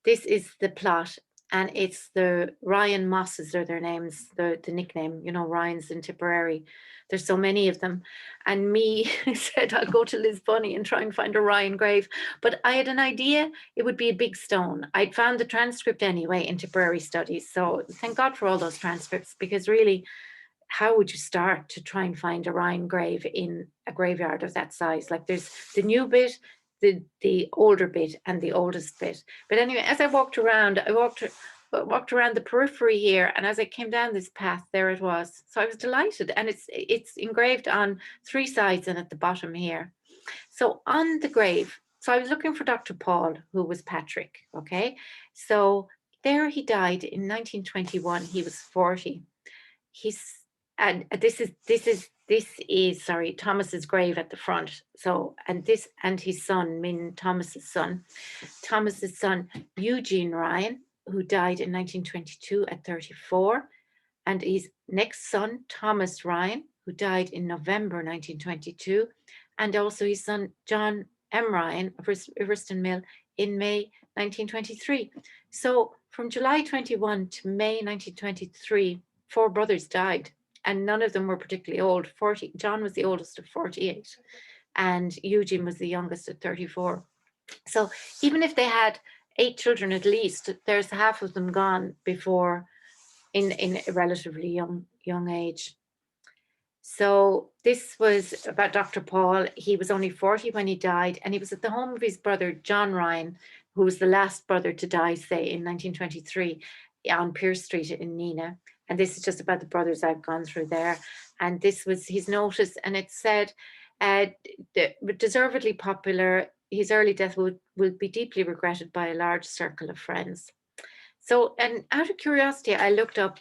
this is the plot, and it's the Ryan Mosses are their names, the nickname, you know, Ryan's in Tipperary. There's so many of them. And me said, I'll go to Lisbonny and try and find a Ryan grave. But I had an idea it would be a big stone. I'd found the transcript anyway in Tipperary Studies. So thank God for all those transcripts, because really, how would you start to try and find a Ryan grave in a graveyard of that size? Like, there's the new bit, the older bit, and the oldest bit. But anyway, as I walked around, I walked around the periphery here, and as I came down this path, there it was. So I was delighted, and it's engraved on 3 sides and at the bottom here. So on the grave, so I was looking for Dr. Paul, who was Patrick. Okay, so there he died in 1921. He was 40. And this is sorry, Thomas's grave at the front. So, and his son, Thomas's son, Eugene Ryan, who died in 1922 at 34, and his next son, Thomas Ryan, who died in November 1922, and also his son, John M. Ryan of Riverston Mill in May 1923. So from July 21 to May 1923, 4 brothers died, and none of them were particularly old. John was the oldest of 48, and Eugene was the youngest at 34. So even if they had 8 children at least, there's half of them gone before in a relatively young age. So this was about Dr. Paul. He was only 40 when he died, and he was at the home of his brother, John Ryan, who was the last brother to die, say, in 1923 on Pierce Street in Neenah. And this is just about the brothers I've gone through there. And this was his notice, and it said, deservedly popular, his early death will be deeply regretted by a large circle of friends. So, and out of curiosity, I looked up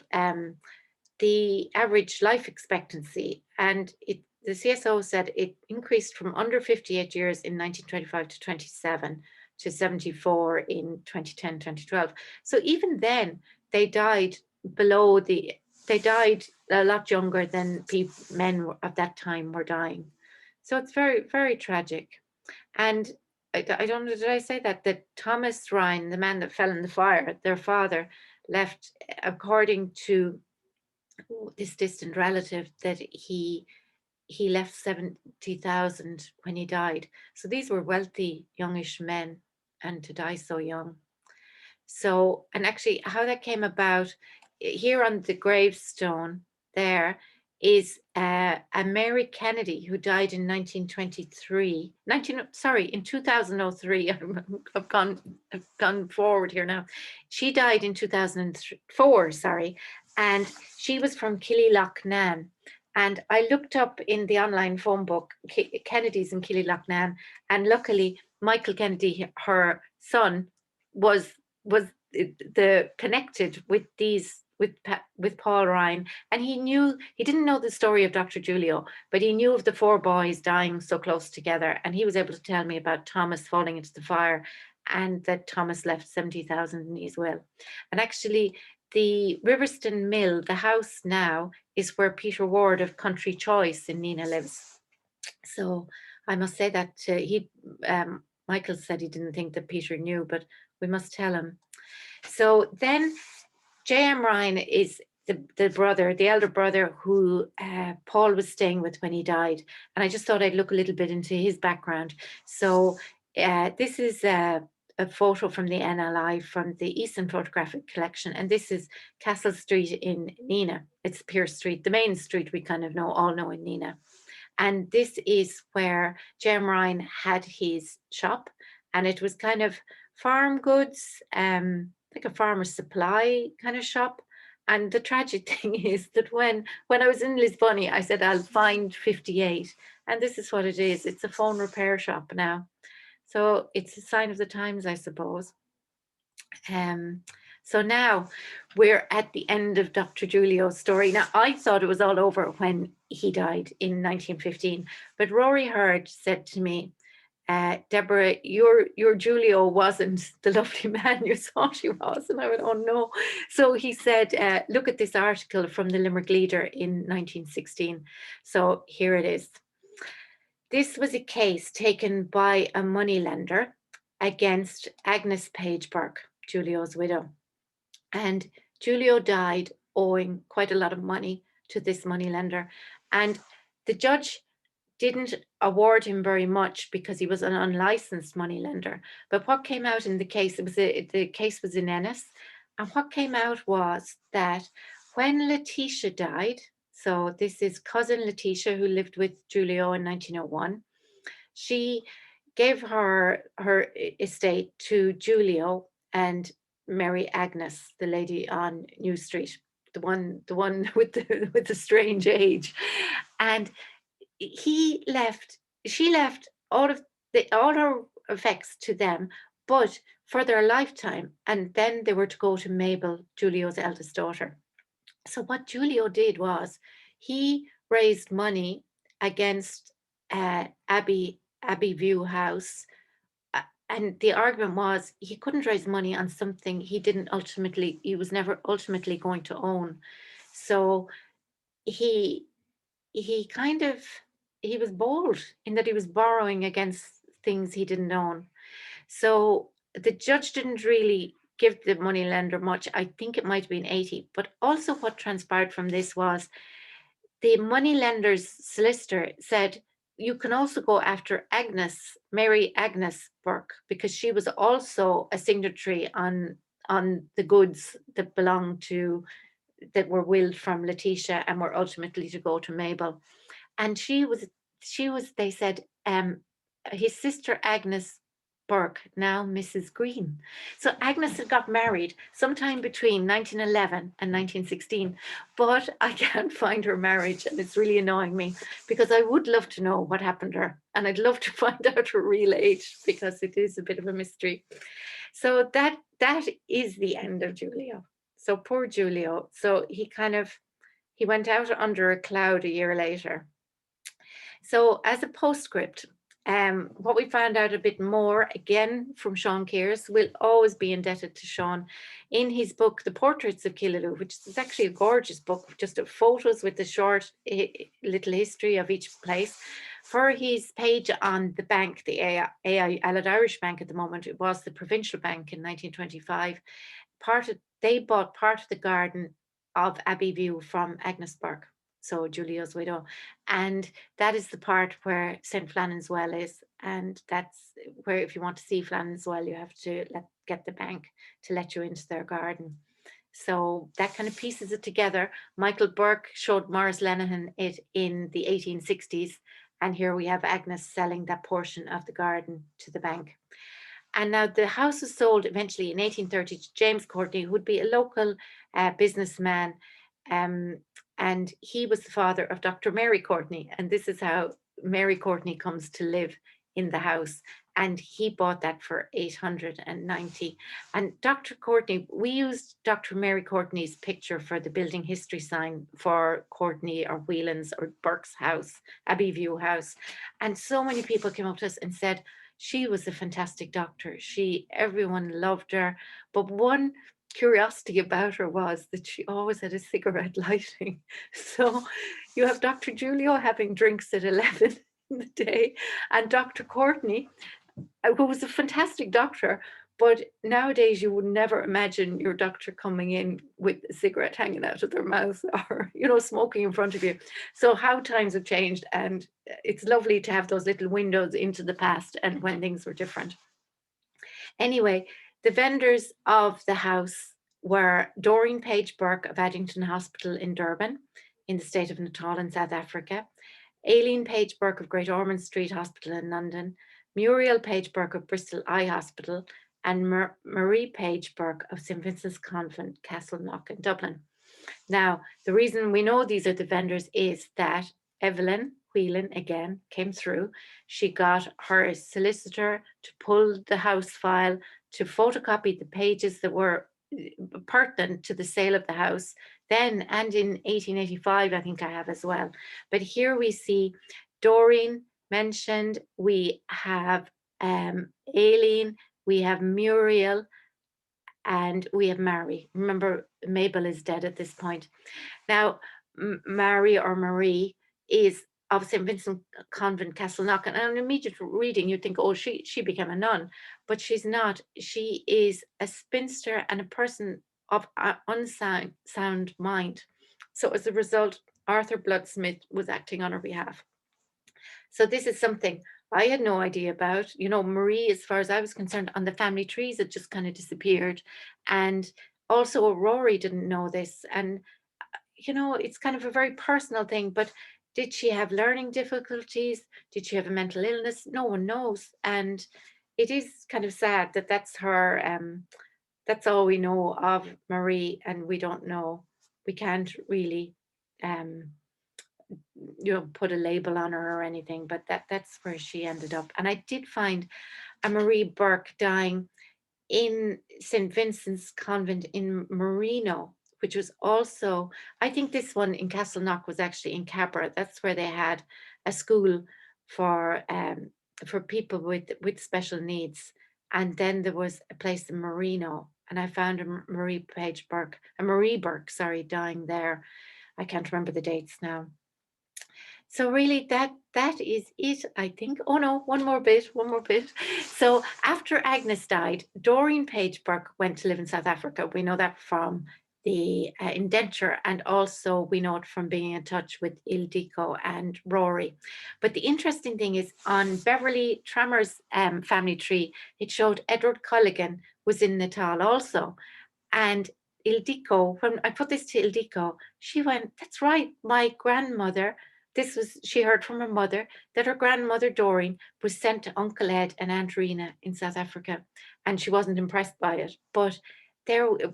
the average life expectancy, and the CSO said it increased from under 58 years in 1925 to 27 to 74 in 2010, 2012. So even then, they died they died a lot younger than men of that time were dying. So it's very, very tragic. And I don't know, did I say that Thomas Ryan, the man that fell in the fire, their father, left, according to this distant relative, that he left 70,000 when he died. So these were wealthy youngish men, and to die so young. So, and actually how that came about, here on the gravestone there is a Mary Kennedy who died in 1923, in 2003. I've gone forward here now. She died in 2004, and she was from Killaloe-Ballina. And I looked up in the online phone book, Kennedy's in Killaloe-Ballina, and luckily Michael Kennedy, her son, was the connected with these with Paul Ryan, and he didn't know the story of Dr. Julio, but he knew of the 4 boys dying so close together, and he was able to tell me about Thomas falling into the fire, and that Thomas left 70,000 in his will. And actually, the Riverston Mill, the house now, is where Peter Ward of Country Choice in Neenah lives. So I must say that Michael said he didn't think that Peter knew, but we must tell him. So then J.M. Ryan is the elder brother who Paul was staying with when he died. And I just thought I'd look a little bit into his background. So this is a photo from the NLI from the Easton Photographic Collection. And this is Castle Street in Neenah. It's Pierce Street, the main street we kind of all know in Neenah. And this is where J.M. Ryan had his shop. And it was kind of farm goods, like a farmer's supply kind of shop. And the tragic thing is that when I was in Lisbon, I said, I'll find 58. And this is what it is. It's a phone repair shop now. So it's a sign of the times, I suppose. So now we're at the end of Dr. Julio's story. Now, I thought it was all over when he died in 1915, but Rory Hurd said to me, Deborah, your Julio wasn't the lovely man you thought he was. And I went, oh no. So he said, look at this article from the Limerick Leader in 1916. So here it is. This was a case taken by a moneylender against Agnes Page Burke, Julio's widow. And Julio died owing quite a lot of money to this moneylender. And the judge didn't award him very much because he was an unlicensed moneylender. But what came out in the case, the case was in Ennis, and what came out was that when Letitia died, so this is cousin Letitia who lived with Julio in 1901, she gave her estate to Julio and Mary Agnes, the lady on New Street, the one with the strange age, and she left all her effects to them, but for their lifetime, and then they were to go to Mabel, Julio's eldest daughter. So what Julio did was he raised money against Abbey View House, and the argument was he couldn't raise money on something he was never ultimately going to own. So he was bold in that he was borrowing against things he didn't own. So the judge didn't really give the moneylender much. I think it might have been 80. But also what transpired from this was the moneylender's solicitor said, you can also go after Mary Agnes Burke, because she was also a signatory on the goods that that were willed from Letitia and were ultimately to go to Mabel. And she was, they said, his sister Agnes Burke, now Mrs. Green. So Agnes had got married sometime between 1911 and 1916, but I can't find her marriage, and it's really annoying me, because I would love to know what happened to her, and I'd love to find out her real age, because it is a bit of a mystery. So that is the end of Julio. So poor Julio. So he went out under a cloud a year later. So as a postscript, what we found out a bit more, again, from Sean Kears, we'll always be indebted to Sean, in his book, The Portraits of Killaloe, which is actually a gorgeous book, just of photos with the short little history of each place. For his page on the bank, the AI Allied Irish Bank at the moment, it was the Provincial Bank in 1925, they bought part of the garden of Abbey View from Agnes Burke, so Julio's widow, and that is the part where St. Flannan's Well is, and that's where, if you want to see Flannan's Well, you have to get the bank to let you into their garden. So that kind of pieces it together. Michael Burke showed Morris Lenihan it in the 1860s, and here we have Agnes selling that portion of the garden to the bank. And now the house was sold eventually in 1830 to James Courtney, who would be a local businessman, and he was the father of Dr. Mary Courtney, and this is how Mary Courtney comes to live in the house, and he bought that for 890. And Dr. Courtney, we used Dr. Mary Courtney's picture for the building history sign for Courtney or Whelan's or Burke's house, Abbey View house, and so many people came up to us and said she was a fantastic doctor. Everyone loved her, but one curiosity about her was that she always had a cigarette lighting. So you have Dr. Julio having drinks at 11 in the day, and Dr. Courtney, who was a fantastic doctor, but nowadays you would never imagine your doctor coming in with a cigarette hanging out of their mouth, or smoking in front of you. So how times have changed, and it's lovely to have those little windows into the past and when things were different. Anyway, the vendors of the house were Doreen Page Burke of Addington Hospital in Durban, in the state of Natal in South Africa, Aileen Page Burke of Great Ormond Street Hospital in London, Muriel Page Burke of Bristol Eye Hospital, and Marie Page Burke of St. Vincent's Convent, Castleknock in Dublin. Now, the reason we know these are the vendors is that Evelyn Whelan, again, came through. She got her solicitor to pull the house file, to photocopy the pages that were pertinent to the sale of the house then, and in 1885, I think I have as well. But here we see Doreen mentioned, we have Aileen, we have Muriel, and we have Mary. Remember, Mabel is dead at this point. Now, Mary or Marie is of St. Vincent Convent, Castleknock, and on immediate reading, you'd think, oh, she became a nun, but she's not. She is a spinster and a person of unsound mind. So as a result, Arthur Bloodsmith was acting on her behalf. So this is something I had no idea about. Marie, as far as I was concerned, on the family trees, it just kind of disappeared. And also Rory didn't know this. And, it's kind of a very personal thing, but did she have learning difficulties? Did she have a mental illness? No one knows. And it is kind of sad that that's her, that's all we know of Marie, and we don't know. We can't really put a label on her or anything, but that's where she ended up. And I did find a Marie Burke dying in St. Vincent's Convent in Marino, which was also, I think this one in Castleknock was actually in Cabra. That's where they had a school for people with special needs. And then there was a place in Marino, and I found a Marie Burke, dying there. I can't remember the dates now. So really that is it, I think. Oh no, one more bit. So after Agnes died, Doreen Page Burke went to live in South Africa. We know that from the indenture, and also we know it from being in touch with Ildiko and Rory. But the interesting thing is, on Beverly Trammer's family tree, it showed Edward Culligan was in Natal also. And Ildiko, when I put this to Ildiko, she went, that's right, my grandmother, she heard from her mother that her grandmother Doreen was sent to Uncle Ed and Aunt Rena in South Africa, and she wasn't impressed by it. But Doreen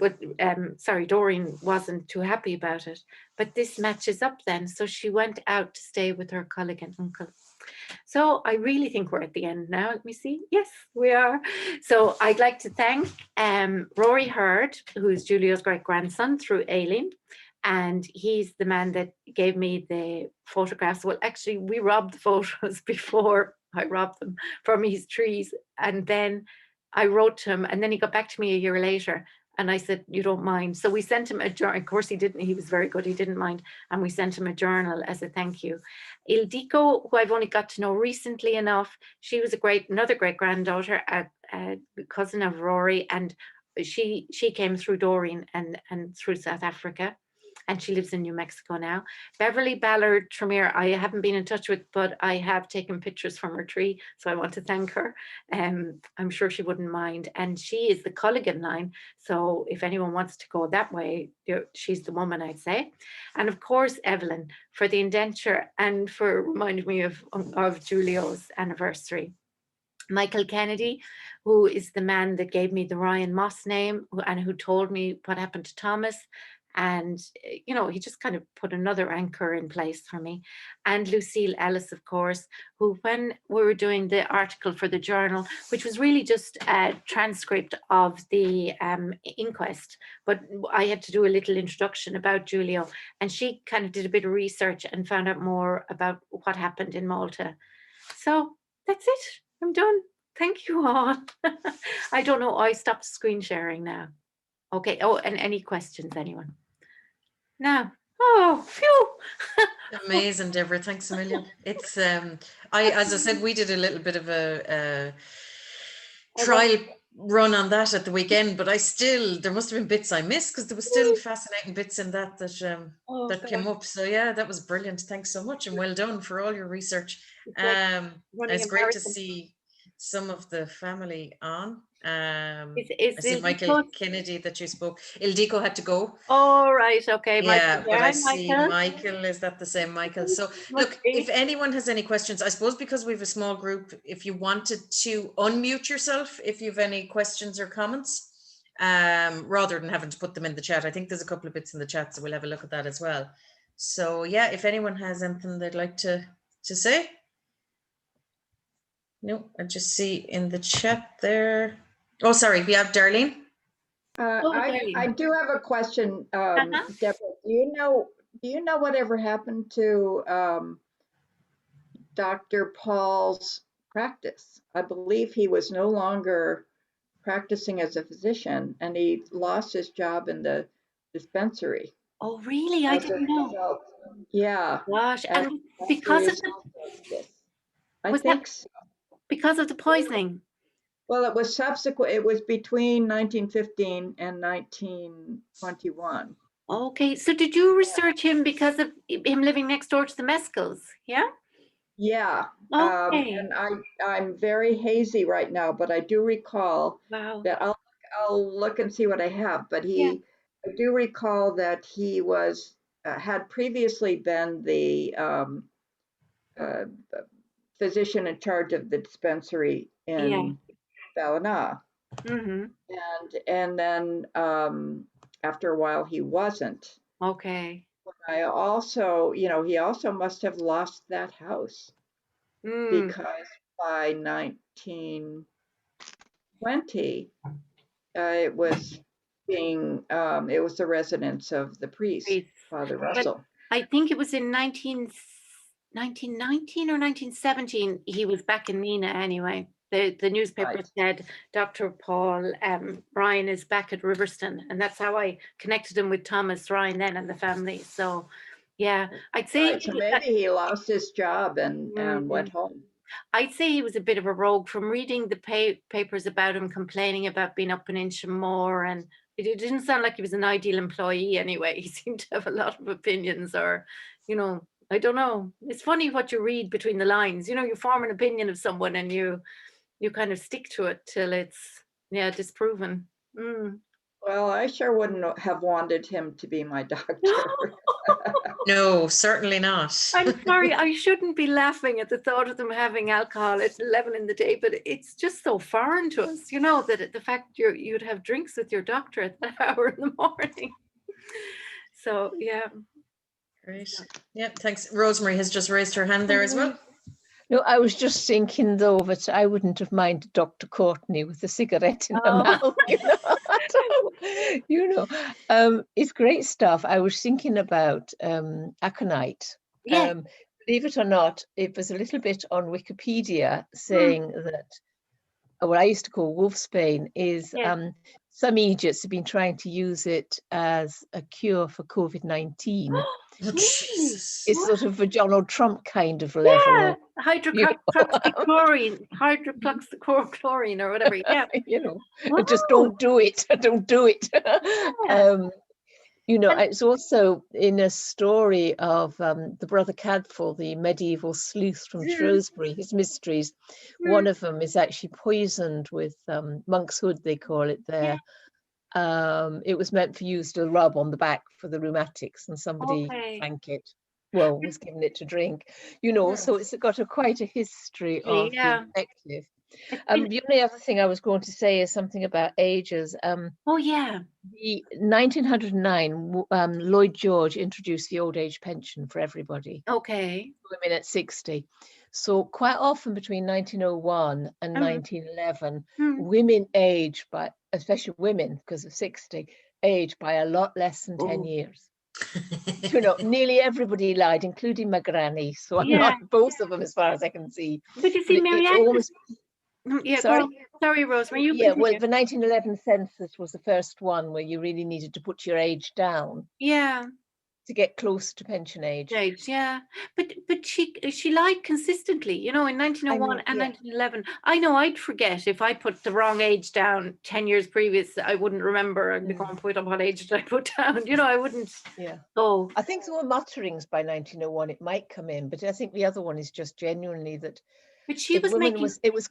wasn't too happy about it. But this matches up then. So she went out to stay with her Culligan uncle. So I really think we're at the end now. Let me see. Yes, we are. So I'd like to thank Rory Hurd, who is Julio's great-grandson through Aileen. And he's the man that gave me the photographs. Well, actually, we robbed the photos before I robbed them from his trees. And then I wrote to him, and then he got back to me a year later. And I said, you don't mind. So we sent him a journal. Of course, he didn't. He was very good. He didn't mind. And we sent him a journal as a thank you. Ildiko, who I've only got to know recently enough, she was another great granddaughter, a cousin of Rory, and she came through Doreen and through South Africa. And she lives in New Mexico now. Beverly Ballard Tremere, I haven't been in touch with, but I have taken pictures from her tree, so I want to thank her. I'm sure she wouldn't mind. And she is the Culligan line, so if anyone wants to go that way, she's the woman, I'd say. And of course, Evelyn, for the indenture and for reminding me of Julio's anniversary. Michael Kennedy, who is the man that gave me the Ryan Moss name and who told me what happened to Thomas. And, he just kind of put another anchor in place for me. And Lucille Ellis, of course, who, when we were doing the article for the journal, which was really just a transcript of the inquest, but I had to do a little introduction about Julio, and she kind of did a bit of research and found out more about what happened in Malta. So that's it. I'm done. Thank you all. I don't know. I stopped screen sharing now. Okay. Oh, and any questions, anyone? No. Oh, phew. Amazing, Deborah. Thanks a million. It's as I said, we did a little bit of a trial run on that at the weekend, but there must have been bits I missed, because there was still fascinating bits in that came up. So yeah, that was brilliant. Thanks so much, and well done for all your research. It's great to see some of the family on. I see Michael Kennedy that you spoke. Ildiko had to go. Oh, right. Okay. Yeah, but I see Michael. Is that the same Michael? So look, if anyone has any questions, I suppose because we have a small group, if you wanted to unmute yourself, if you have any questions or comments, rather than having to put them in the chat. I think there's a couple of bits in the chat, so we'll have a look at that as well. So yeah, if anyone has anything they'd like to say. No, I just see in the chat there. Oh, sorry, we have Darlene. I do have a question, Deborah. Do you know whatever happened to Dr. Paul's practice? I believe he was no longer practicing as a physician, and he lost his job in the dispensary. Oh, really? I didn't know. Yeah. Gosh, and because of because of the poisoning. Well, it was subsequent. It was between 1915 and 1921. Okay, so did you research him because of him living next door to the Mescals? Yeah. Yeah. Okay. And I'm very hazy right now, but I do recall that I'll look and see what I have. But I do recall that he was had previously been the physician in charge of the dispensary in Ballina. Mm-hmm. And then after a while he wasn't. Okay. But I also, he also must have lost that house because by 1920 it was the residence of the priest, Father Russell. But I think it was in 1919 or 1917 he was back in Mina anyway. The newspaper said Dr. Paul Ryan is back at Riverston, and that's how I connected him with Thomas Ryan then and the family. So Yeah, I'd say Right, so maybe he lost his job and went Mhm. home. I'd say he was a bit of a rogue from reading the papers about him complaining about being up an inch more, and it didn't sound like he was an ideal employee anyway. He seemed to have a lot of opinions, or, you know, I don't know. It's funny what you read between the lines. You know, you form an opinion of someone and you kind of stick to it till it's, yeah, disproven. Mm. Well, I sure wouldn't have wanted him to be my doctor. No, certainly not. I'm sorry, I shouldn't be laughing at the thought of them having alcohol at 11 in the day, but it's just so foreign to us, you know, that the fact you'd have drinks with your doctor at that hour in the morning. So, yeah. Great. Yeah, thanks. Rosemary has just raised her hand there as well. No, I was just thinking though that I wouldn't have minded Dr. Courtney with a cigarette in her mouth, you know. You know, it's great stuff. I was thinking about aconite. Yeah. Believe it or not, it was a little bit on Wikipedia saying that what I used to call wolfsbane is some Egypts have been trying to use it as a cure for COVID-19. Oh, Jesus. It's sort of a Donald Trump kind of level. Yeah, hydroxychloroquine or whatever. Yeah, you know, wow. just don't do it. Don't do it. Yeah. You know, it's also in a story of the Brother Cadfael, the medieval sleuth from Shrewsbury, his mysteries. One of them is actually poisoned with monk's hood, they call it there. It was meant for use to rub on the back for the rheumatics, and somebody drank it. Well, was given it to drink, you know, so it's got quite a history of being effective. The only other thing I was going to say is something about ages. Oh, yeah. The 1909, Lloyd George introduced the old age pension for everybody. Okay. Women at 60. So quite often between 1901 and 1911, women age by, especially women because of 60, age by a lot less than 10 years. You know, nearly everybody lied, including my granny. So I'm not both of them as far as I can see. But you see, Mary Agnes. Sorry, Rosemary. Well, the 1911 census was the first one where you really needed to put your age down. Yeah. To get close to pension age. Yeah, but she lied consistently, you know, in 1901 and 1911. I know I'd forget if I put the wrong age down 10 years previous. I wouldn't remember. I'd be going, what age did I put down? You know, I wouldn't. Yeah. Oh, I think there were mutterings by 1901. It might come in, but I think the other one is just genuinely that. But she was making. It was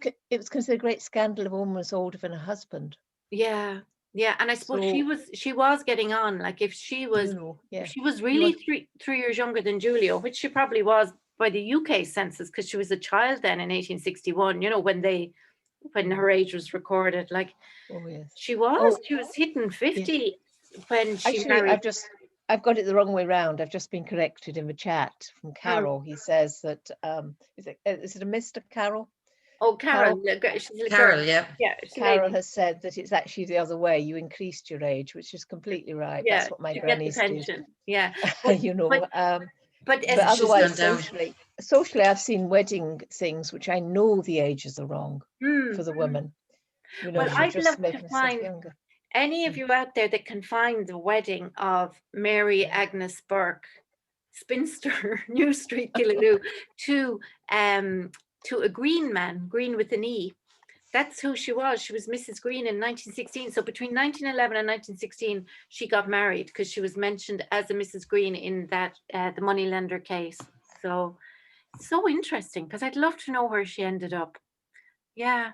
considered a great scandal if a woman was older than her husband. Yeah. Yeah, and I suppose she was getting on. Like if she was, she was really 3 years younger than Julio, which she probably was by the UK census because she was a child then in 1861. You know, when her age was recorded. Like, she was hitting 50 when she married. I've got it the wrong way round. I've just been corrected in the chat from Carol. He says that is it a Mr. Carol? Oh, Carol. Carol, yeah. Carol has said that it's actually the other way. You increased your age, which is completely right. Yeah, that's what my grannies did. Yeah. You know, but otherwise, socially, I've seen wedding things which I know the ages are wrong for the women. You know, well, I'd love to find younger. Any of you out there that can find the wedding of Mary Agnes Burke, spinster, New Street, Killaloe, to a Green man, Green with an E. That's who she was. She was Mrs. Green in 1916. So between 1911 and 1916, she got married because she was mentioned as a Mrs. Green in that the moneylender case. So interesting because I'd love to know where she ended up. Yeah.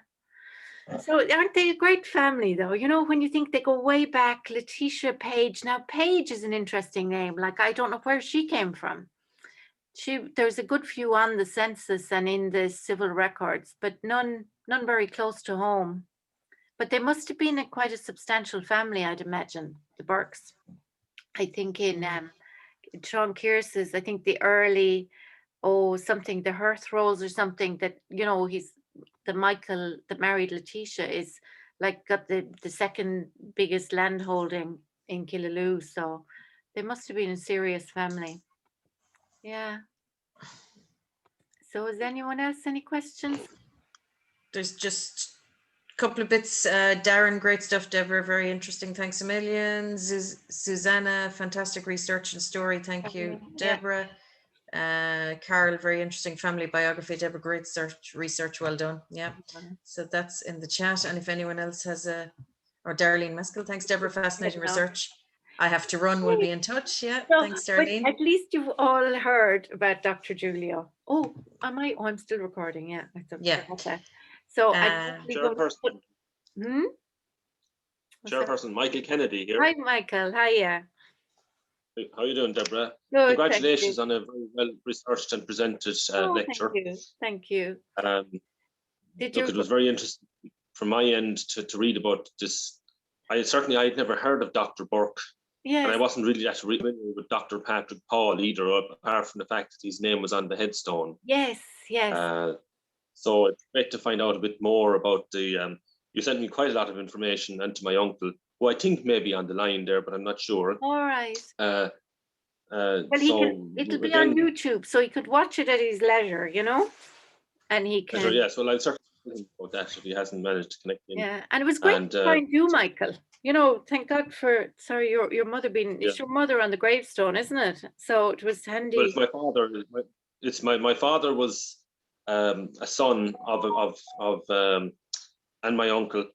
So aren't they a great family though? You know, when you think they go way back, Letitia Page. Now Page is an interesting name. Like I don't know where she came from. There's a good few on the census and in the civil records, but none very close to home. But they must have been quite a substantial family, I'd imagine, the Burkes. I think in Sean Kearse's, I think the early, the Hearth Rose or something that, you know, he's the Michael that married Letitia is like got the second biggest landholding in Killaloe. So they must have been a serious family. Yeah. So has anyone else any questions? There's just couple of bits. Darren, great stuff. Deborah, very interesting. Thanks a million. Susanna, fantastic research and story. Thank you, Deborah. Carol, very interesting family biography. Deborah, great research. Well done. Yeah. So that's in the chat. And if anyone else has or Darlene Meskel, thanks, Deborah. Fascinating research. I have to run. We'll be in touch. Yeah. So, thanks, Darlene. At least you've all heard about Dr. Julio. Oh, I'm still recording. Yeah. Yeah. So Chairperson. Chairperson Michael Kennedy here. Hi, Michael. Hiya. How are you doing, Deborah? Good, congratulations on a very well researched and presented lecture. Thank you. It was very interesting from my end to read about this. I'd never heard of Dr. Burke. Yes. And I wasn't really that familiar with Dr. Patrick Paul either, apart from the fact that his name was on the headstone. Yes. So it's great to find out a bit more about the. You sent me quite a lot of information, and to my uncle, who I think may be on the line there, but I'm not sure. All right. Well, it'll be on YouTube, so he could watch it at his leisure, and he can. Yes, well, I'll certainly think about that if he hasn't managed to connect in. Yeah, and it was great to find you, Michael. Thank God for your mother being. It's your mother on the gravestone, isn't it? So it was handy. Well, it's my father. My father was a son of and my uncle.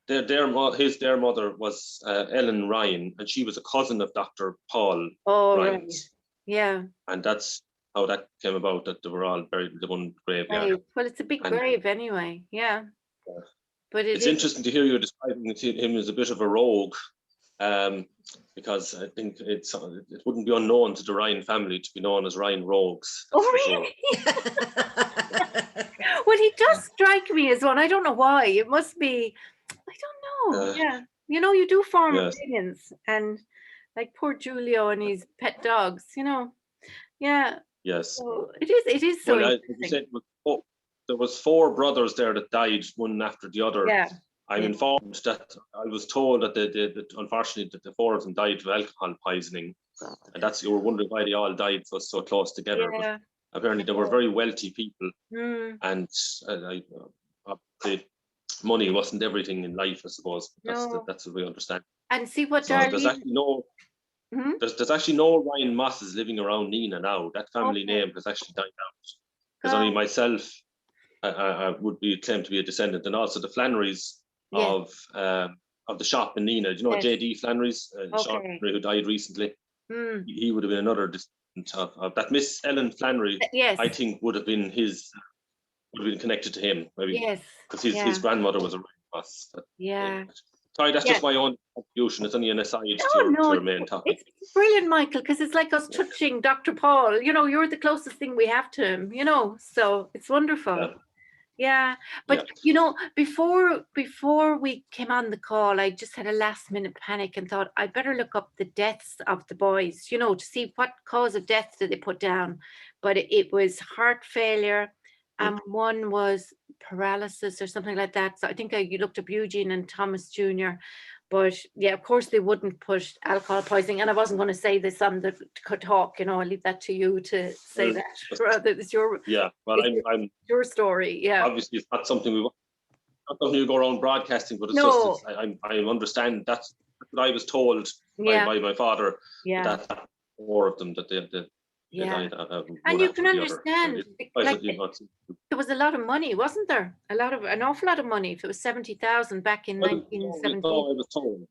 Their mother was Ellen Ryan, and she was a cousin of Dr. Paul Ryan. Right. Yeah. And that's how that came about, that they were all buried in the one graveyard. Right. Well, it's a big grave anyway. Yeah. But it's interesting to hear you describing him as a bit of a rogue, because I think it wouldn't be unknown to the Ryan family to be known as Ryan Rogues. Really? Well, he does strike me as one. I don't know why. It must be. I don't know. Yeah. You do form opinions, and like poor Julio and his pet dogs. Yeah. Yes. So it is so. Well, there was 4 brothers there that died one after the other. Yeah. I'm informed that I was told that unfortunately that the 4 of them died of alcohol poisoning, and that's, you were wondering why they all died so close together. Yeah. But apparently they were very wealthy people, and the money wasn't everything in life, I suppose. That's what we understand. And see what there's actually no Ryan Mosses living around Nina now. That family name has actually died out. Because only myself I would be claimed to be a descendant, and also the Flannerys of the shop in Nina. Do you know J.D. Flannery's, who died recently? He would have been another descendant of that. Miss Ellen Flannery, I think, would have been connected to him, maybe. Yes. Because his grandmother was a Ryan Moss. Sorry, that's just my own contribution. It's only an aside to your main topic. It's brilliant, Michael, because it's like us touching Dr. Paul. You're the closest thing we have to him, so it's wonderful. Yeah. But, before we came on the call, I just had a last minute panic and thought I'd better look up the deaths of the boys, to see what cause of death did they put down. But it was heart failure. And one was paralysis or something like that. So I think you looked up Eugene and Thomas Jr. But yeah, of course they wouldn't put alcohol poisoning. And I wasn't going to say this on the talk. I'll leave that to you to say that. It's your I'm your story. Yeah. Obviously, it's not something you go around broadcasting, but it's just I understand that's what I was told by my father. Yeah. That 4 of them that they died, and you can understand, there was a lot of money, wasn't there? An awful lot of money. If it was 70,000 back in 1917. I was told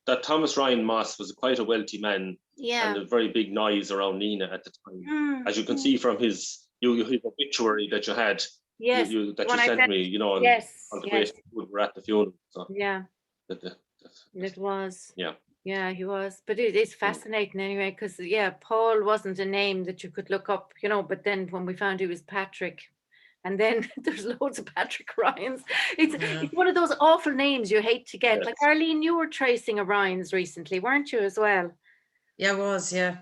that Thomas Ryan Moss was quite a wealthy man, and a very big noise around Nina at the time. As you can see from his obituary that you had, that you sent me, on the way we were at the funeral. So it was. Yeah. Yeah, he was. But it is fascinating anyway, because, Paul wasn't a name that you could look up, but then when we found he was Patrick, and then there's loads of Patrick Ryans. It's one of those awful names you hate to get. Yes. Like, Arlene, you were tracing a Ryans recently, weren't you, as well? Yeah, I was, yeah.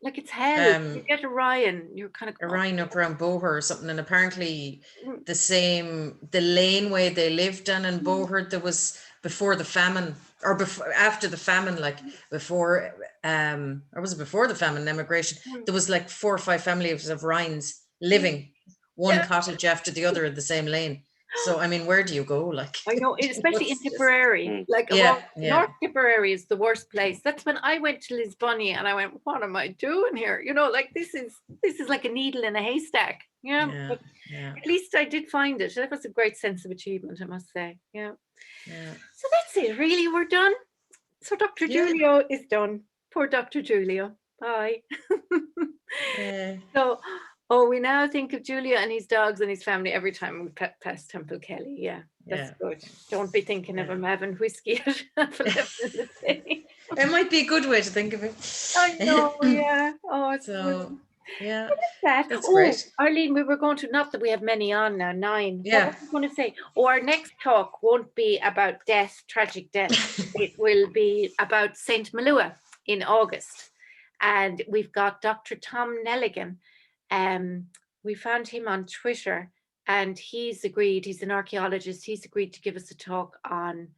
Like, it's hell. You get a Ryan, you're kind of... A Ryan up around Boher or something, and apparently the laneway they lived on in Boher, there was... before the famine, or after the famine, like before, or was it before the famine, immigration? There was like 4 or 5 families of Ryans living one cottage after the other in the same lane. So, I mean, where do you go? Like, I know, especially in Tipperary. Like, North Tipperary is the worst place. That's when I went to Lisbonny and I went, what am I doing here? You know, like this is like a needle in a haystack. But at least I did find it. That was a great sense of achievement, I must say. Yeah. So that's it, really. We're done. So Dr. Julio is done. Poor Dr. Julio. Bye. So, we now think of Julio and his dogs and his family every time we pass Temple Kelly. Yeah, that's good. Don't be thinking of him having whiskey at 11 in the day. It might be a good way to think of it. I know, yeah. Oh, it's so, yeah. That's great. Arlene, we were going to, not that we have many on now, 9. Yeah. What was I going to say? Our next talk won't be about death, tragic death. It will be about St. Malua in August. And we've got Dr. Tom Nelligan. We found him on Twitter and he's agreed, he's an archaeologist, he's agreed to give us a talk on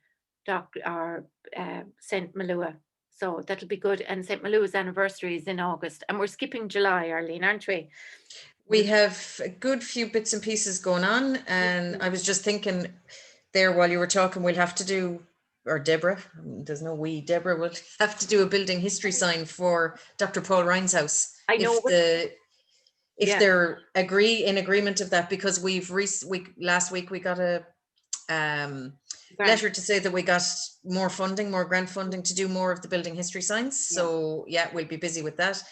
St. Malua. So that'll be good. And St. Malua's anniversary is in August. And we're skipping July, Arlene, aren't we? We have a good few bits and pieces going on. And I was just thinking there while you were talking, we'll have to do, or Deborah, there's no we, Deborah will have to do a building history sign for Dr. Paul Ryan's house. I know. If they're in agreement of that, because last week we got a letter to say that we got more grant funding to do more of the building history signs. So we'll be busy with that.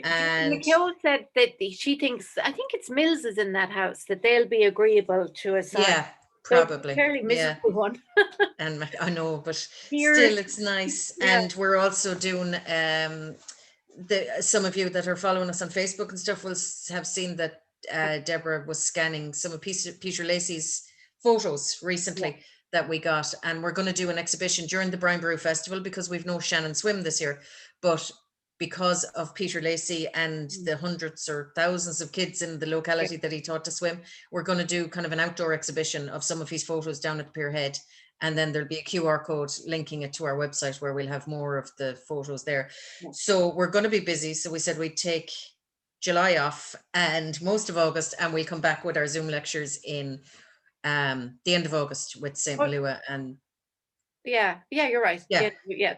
And Nicole said that she thinks, I think it's Mills is in that house, that they'll be agreeable to a sign. Yeah, probably. Fairly miserable one. And I know, but still it's nice. And we're also doing some of you that are following us on Facebook and stuff will have seen that Deborah was scanning some of Peter Lacey's photos recently that we got, and we're going to do an exhibition during the Brian Brew Festival because we've no Shannon Swim this year, but because of Peter Lacey and the hundreds or thousands of kids in the locality that he taught to swim, we're going to do kind of an outdoor exhibition of some of his photos down at the pier head. And then there'll be a QR code linking it to our website where we'll have more of the photos there. So we're going to be busy. So we said we'd take July off and most of August, and we'll come back with our Zoom lectures in the end of August with St. Malua. And you're right. The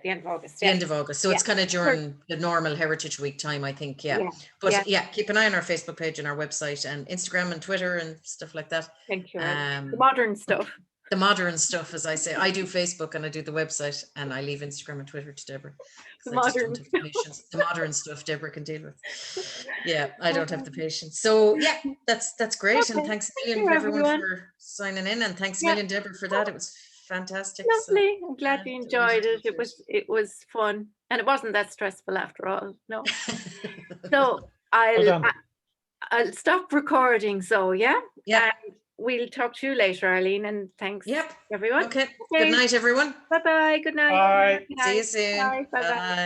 end of August. The end of August. So it's kind of during the normal Heritage Week time, I think. But keep an eye on our Facebook page and our website and Instagram and Twitter and stuff like that. Thank you. The modern stuff. The modern stuff, as I say. I do Facebook and I do the website, and I leave Instagram and Twitter to Deborah. The modern stuff Deborah can deal with. Yeah, I don't have the patience. So that's great. Okay. And thanks a million everyone for signing in, and thanks a million, Deborah, for that. It was fantastic. Lovely. I'm glad you enjoyed it. It was fun, and it wasn't that stressful after all. No. So I'll stop recording. So we'll talk to you later, Arlene, and thanks everyone. Okay. Good night, everyone. Bye-bye. Good night. Bye. See you soon. Bye. Bye-bye.